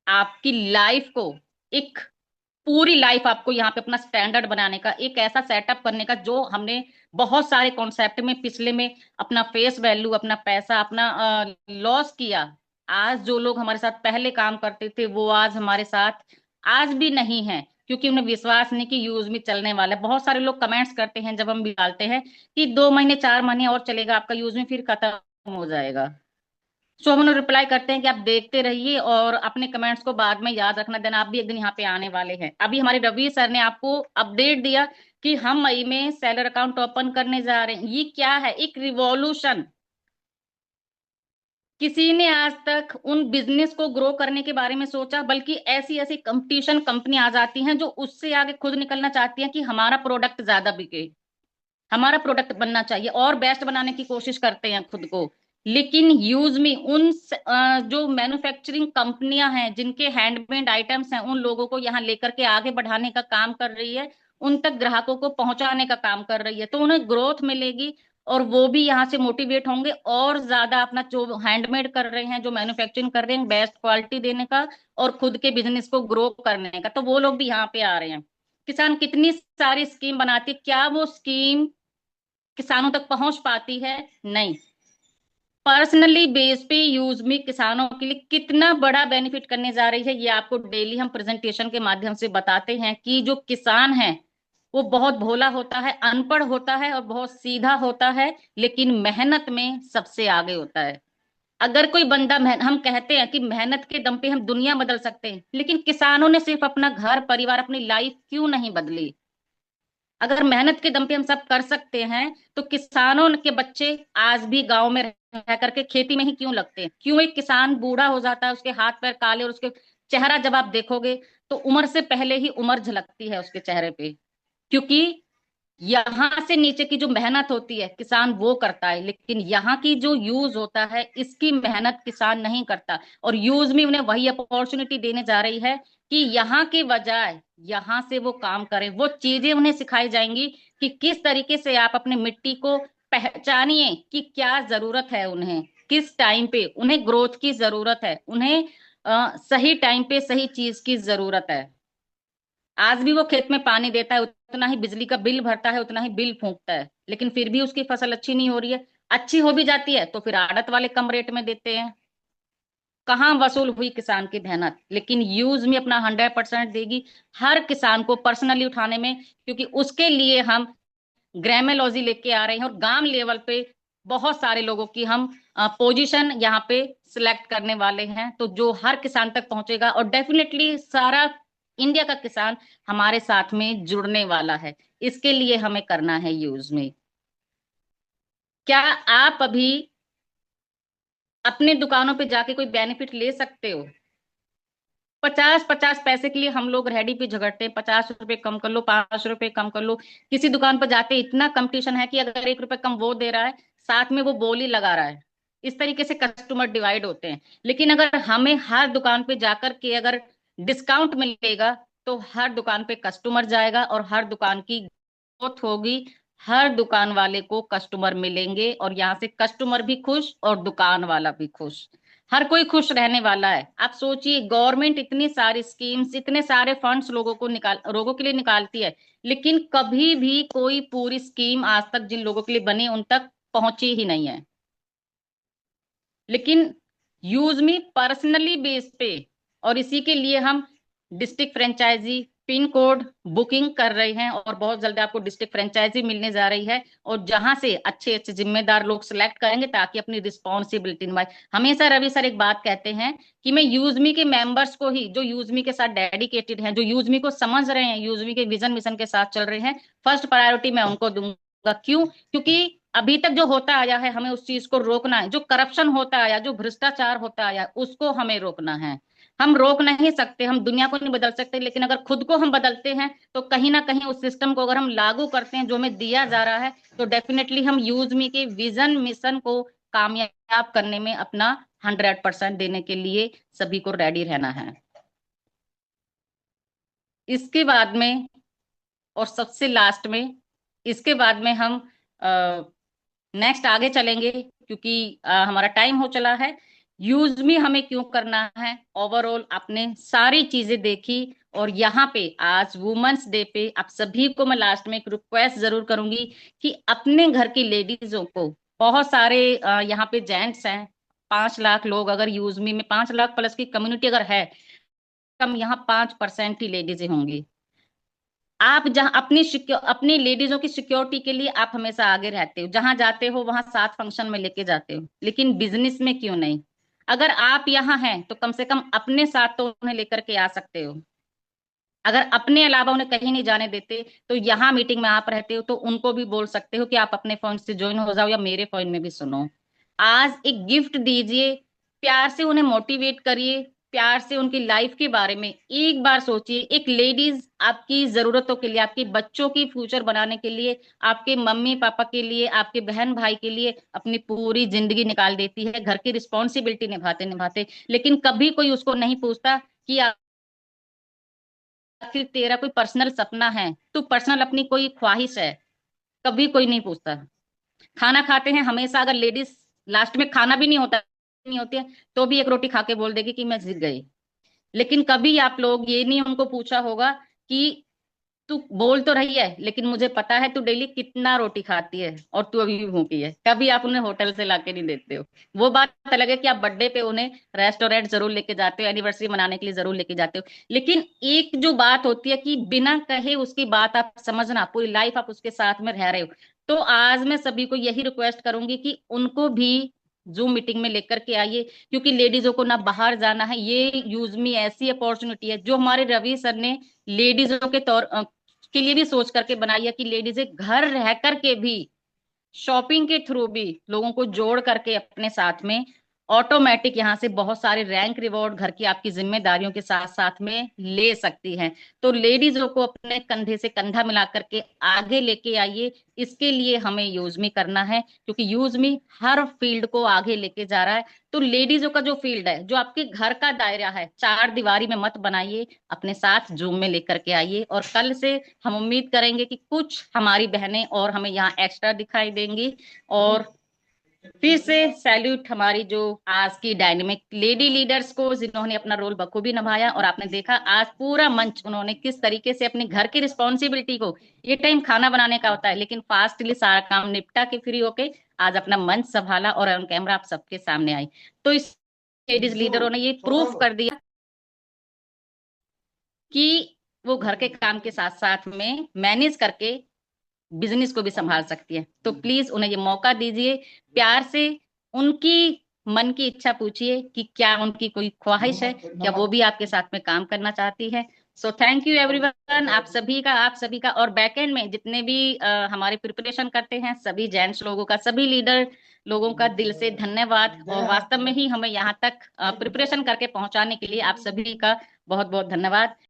आपकी लाइफ को, एक पूरी लाइफ आपको यहाँ पे अपना स्टैंडर्ड बनाने का, एक ऐसा सेटअप करने का, जो हमने बहुत सारे कॉन्सेप्ट में पिछले में अपना फेस वैल्यू, अपना पैसा, अपना लॉस किया। आज जो लोग हमारे साथ पहले काम करते थे वो आज हमारे साथ आज भी नहीं है, क्योंकि उन्हें विश्वास नहीं कि यूज में चलने वाला है। बहुत सारे लोग कमेंट्स करते हैं जब हम डालते हैं कि 2 महीने 4 महीने और चलेगा आपका यूज में, फिर खत्म हो जाएगा। सो हम उन्हें रिप्लाई करते हैं कि आप देखते रहिए और अपने कमेंट्स को बाद में याद रखना देना, आप भी एक दिन यहाँ पे आने वाले हैं। अभी हमारे रवि सर ने आपको अपडेट दिया कि हम मई में सेलर अकाउंट ओपन करने जा रहे हैं। ये क्या है? एक रिवॉल्यूशन। किसी ने आज तक उन बिजनेस को ग्रो करने के बारे में सोचा? बल्कि ऐसी ऐसी कंपटीशन कंपनी आ जाती हैं जो उससे आगे खुद निकलना चाहती हैं कि हमारा प्रोडक्ट ज्यादा बिके, हमारा प्रोडक्ट बनना चाहिए, और बेस्ट बनाने की कोशिश करते हैं खुद को। लेकिन यूज में उन जो मैन्युफैक्चरिंग कंपनियां हैं, जिनके हैंडमेड आइटम्स हैं, उन लोगों को यहाँ लेकर के आगे बढ़ाने का काम कर रही है, उन तक ग्राहकों को पहुंचाने का काम कर रही है। तो उन्हें ग्रोथ मिलेगी और वो भी यहाँ से मोटिवेट होंगे और ज्यादा अपना जो हैंडमेड कर रहे हैं, जो मैन्युफैक्चरिंग कर रहे हैं, बेस्ट क्वालिटी देने का और खुद के बिजनेस को ग्रो करने का। तो वो लोग भी यहाँ पे आ रहे हैं। किसान कितनी सारी स्कीम बनाती, क्या वो स्कीम किसानों तक पहुंच पाती है? नहीं। पर्सनली बेस पे यूज में किसानों के लिए कितना बड़ा बेनिफिट करने जा रही है, ये आपको डेली हम प्रेजेंटेशन के माध्यम से बताते हैं कि जो किसान है वो बहुत भोला होता है, अनपढ़ होता है और बहुत सीधा होता है, लेकिन मेहनत में सबसे आगे होता है। अगर कोई बंदा हम कहते हैं कि मेहनत के दम पे हम दुनिया बदल सकते हैं, लेकिन किसानों ने सिर्फ अपना घर परिवार, अपनी लाइफ क्यों नहीं बदली? अगर मेहनत के दम पे हम सब कर सकते हैं तो किसानों के बच्चे आज भी गांव में रह करके खेती में ही क्यों लगते हैं? क्यों एक किसान बूढ़ा हो जाता है, उसके हाथ पैर काले और उसके चेहरा जब आप देखोगे तो उम्र से पहले ही उम्र झलकती है उसके चेहरे पे, क्योंकि यहाँ से नीचे की जो मेहनत होती है किसान वो करता है, लेकिन यहाँ की जो यूज होता है इसकी मेहनत किसान नहीं करता। और यूज में उन्हें वही अपॉर्चुनिटी देने जा रही है कि यहाँ के बजाय यहाँ से वो काम करें, वो चीजें उन्हें सिखाई जाएंगी कि किस तरीके से आप अपने मिट्टी को पहचानिए कि क्या जरूरत है उन्हें, किस टाइम पे उन्हें ग्रोथ की जरूरत है, उन्हें सही टाइम पे सही चीज की जरूरत है। आज भी वो खेत में पानी देता है, उतना ही बिजली का बिल भरता है, उतना ही बिल फूंकता है, लेकिन फिर भी उसकी फसल अच्छी नहीं हो रही है। अच्छी हो भी जाती है तो फिर आड़त वाले कम रेट में देते हैं। कहाँ वसूल हुई किसान की मेहनत? लेकिन यूज में अपना 100% देगी हर किसान को पर्सनली उठाने में, क्योंकि उसके लिए हम ग्रामेलॉजी लेके आ रहे हैं और गांव लेवल पे बहुत सारे लोगों की हम पोजीशन यहाँ पे सिलेक्ट करने वाले हैं, तो जो हर किसान तक पहुंचेगा और डेफिनेटली सारा इंडिया का किसान हमारे साथ में जुड़ने वाला है। इसके लिए हमें करना है यूज में। क्या आप अभी अपने दुकानों पे जाके कोई बेनिफिट ले सकते हो? 50-50 पैसे के लिए हम लोग रेडी पे झगड़ते हैं, 50 रुपए कम कर लो, 5 रुपए कम कर लो। किसी दुकान पर जाते इतना कंपटीशन है कि अगर 1 रुपए कम वो दे रहा है साथ में वो बोली लगा रहा है। इस तरीके से कस्टमर डिवाइड होते हैं। लेकिन अगर हमें हर दुकान पे जाकर के अगर डिस्काउंट मिलेगा तो हर दुकान पे कस्टमर जाएगा और हर दुकान की ग्रोथ होगी, हर दुकान वाले को कस्टमर मिलेंगे और यहाँ से कस्टमर भी खुश और दुकान वाला भी खुश, हर कोई खुश रहने वाला है। आप सोचिए, गवर्नमेंट इतनी सारी स्कीम्स, इतने सारे फंड्स लोगों के लिए निकालती है, लेकिन कभी भी कोई पूरी स्कीम आज तक जिन लोगों के लिए बनी उन तक पहुंची ही नहीं है। लेकिन यूज में पर्सनली बेस पे, और इसी के लिए हम district franchisee pin code booking कर रहे हैं और बहुत जल्दी आपको डिस्ट्रिक्ट फ्रेंचाइजी मिलने जा रही है, और जहां से अच्छे अच्छे जिम्मेदार लोग सिलेक्ट करेंगे ताकि अपनी रिस्पॉन्सिबिलिटी निभाए। हमेशा रवि सर एक बात कहते हैं कि मैं यूजमी के मेंबर्स को ही, जो यूजमी के साथ डेडिकेटेड हैं, जो यूजमी को समझ रहे हैं, यूजमी के विजन मिशन के साथ चल रहे हैं, फर्स्ट प्रायोरिटी मैं उनको दूंगा। क्यों? क्योंकि अभी तक जो होता आया है हमें उस चीज को रोकना है। जो करप्शन होता आया, जो भ्रष्टाचार होता आया, उसको हमें रोकना है। हम रोक नहीं सकते, हम दुनिया को नहीं बदल सकते, लेकिन अगर खुद को हम बदलते हैं तो कहीं ना कहीं उस सिस्टम को अगर हम लागू करते हैं जो हमें दिया जा रहा है, तो डेफिनेटली हम यूजमी के विजन मिशन को कामयाब करने में अपना 100% देने के लिए सभी को रेडी रहना है। इसके बाद में और सबसे लास्ट में, इसके बाद में हम नेक्स्ट आगे चलेंगे, क्योंकि हमारा टाइम हो चला है। यूज में हमें क्यों करना है, ओवरऑल आपने सारी चीजें देखी। और यहाँ पे आज वुमेन्स डे पे आप सभी को मैं लास्ट में एक रिक्वेस्ट जरूर करूंगी कि अपने घर की लेडीजों को, बहुत सारे यहाँ पे जेंट्स हैं, 5 लाख लोग, अगर यूज में 5 लाख प्लस की कम्युनिटी अगर है, कम यहाँ 5% ही लेडीज होंगी। आप जहां अपनी लेडीजों की सिक्योरिटी के लिए आप हमेशा आगे रहते हो, जहां जाते हो वहां साथ फंक्शन में लेके जाते हो, लेकिन बिजनेस में क्यों नहीं? अगर आप यहाँ हैं तो कम से कम अपने साथ तो उन्हें लेकर के आ सकते हो। अगर अपने अलावा उन्हें कहीं नहीं जाने देते तो यहाँ मीटिंग में आप रहते हो तो उनको भी बोल सकते हो कि आप अपने फोन से ज्वाइन हो जाओ या मेरे फोन में भी सुनो। आज एक गिफ्ट दीजिए, प्यार से उन्हें मोटिवेट करिए, प्यार से उनकी लाइफ के बारे में एक बार सोचिए। एक लेडीज आपकी जरूरतों के लिए, आपके बच्चों की फ्यूचर बनाने के लिए, आपके मम्मी पापा के लिए, आपके बहन भाई के लिए अपनी पूरी जिंदगी निकाल देती है, घर की रिस्पॉन्सिबिलिटी निभाते निभाते, लेकिन कभी कोई उसको नहीं पूछता कि आखिर तेरा कोई पर्सनल सपना है, तू पर्सनल अपनी कोई ख्वाहिश है, कभी कोई नहीं पूछता। खाना खाते हैं हमेशा, अगर लेडीज लास्ट में खाना भी नहीं होती है तो भी एक रोटी खा के बोल देगी कि मैं जीत गई। लेकिन कभी आप लोग ये नहीं उनको पूछा होगा कि तू बोल तो रही है लेकिन मुझे पता है तू डेली कितना रोटी खाती है और तू अभी भी भूखी है। कभी आप उन्हें होटल से लाके नहीं देते हो। वो बात अलग है कि आप बर्थडे पे उन्हें रेस्टोरेंट जरूर लेके जाते हो, एनिवर्सरी मनाने के लिए जरूर लेके जाते हो, लेकिन एक जो बात होती है कि बिना कहे उसकी बात आप समझना, पूरी लाइफ आप उसके साथ में रह रहे हो। तो आज मैं सभी को यही रिक्वेस्ट करूंगी कि उनको भी जूम मीटिंग में लेकर के आइए, क्योंकि लेडीजों को ना बाहर जाना है। ये यूज में ऐसी अपॉर्चुनिटी है जो हमारे रवि सर ने लेडीजों के के लिए भी सोच करके बनाई है कि लेडीज घर रह करके भी शॉपिंग के थ्रू भी लोगों को जोड़ करके अपने साथ में ऑटोमेटिक यहाँ से बहुत सारे रैंक रिवॉर्ड घर की आपकी जिम्मेदारियों के साथ साथ में ले सकती हैं। तो लेडीजों को अपने कंधे से कंधा मिला करके आगे लेके आइए। इसके लिए हमें यूज मी करना है, क्योंकि यूज मी हर फील्ड को आगे लेके जा रहा है। तो लेडीजों का जो फील्ड है, जो आपके घर का दायरा है, चार दीवारी में मत बनाइए, अपने साथ जूम में लेकर के आइए। और कल से हम उम्मीद करेंगे कि कुछ हमारी बहनें और हमें यहाँ एक्स्ट्रा दिखाई देंगी। और फिर से सैल्यूट हमारी जो आज की डायनेमिक लेडी लीडर्स को, जिन्होंने अपना रोल बखूबी निभाया। और आपने देखा आज पूरा मंच उन्होंने किस तरीके से अपने घर की रिस्पॉन्सिबिलिटी को, ये टाइम खाना बनाने का होता है, लेकिन फास्टली सारा काम निपटा के फ्री होके आज अपना मंच संभाला और ऑन कैमरा आप सबके सामने आई। तो इस लेडीज लीडरों ने ये प्रूफ कर दिया कि वो घर के काम के साथ साथ में मैनेज करके बिजनेस को भी संभाल सकती है। तो प्लीज उन्हें ये मौका दीजिए, प्यार से उनकी मन की इच्छा पूछिए कि क्या उनकी कोई ख्वाहिश है, क्या वो भी आपके साथ में काम करना चाहती है। सो थैंक यू एवरीवन, आप सभी का। और बैकएंड में जितने भी हमारे प्रिपरेशन करते हैं सभी जेंट्स लोगों का, सभी लीडर लोगों का दिल से धन्यवाद। और वास्तव में ही हमें यहाँ तक प्रिपरेशन करके पहुंचाने के लिए आप सभी का बहुत बहुत धन्यवाद।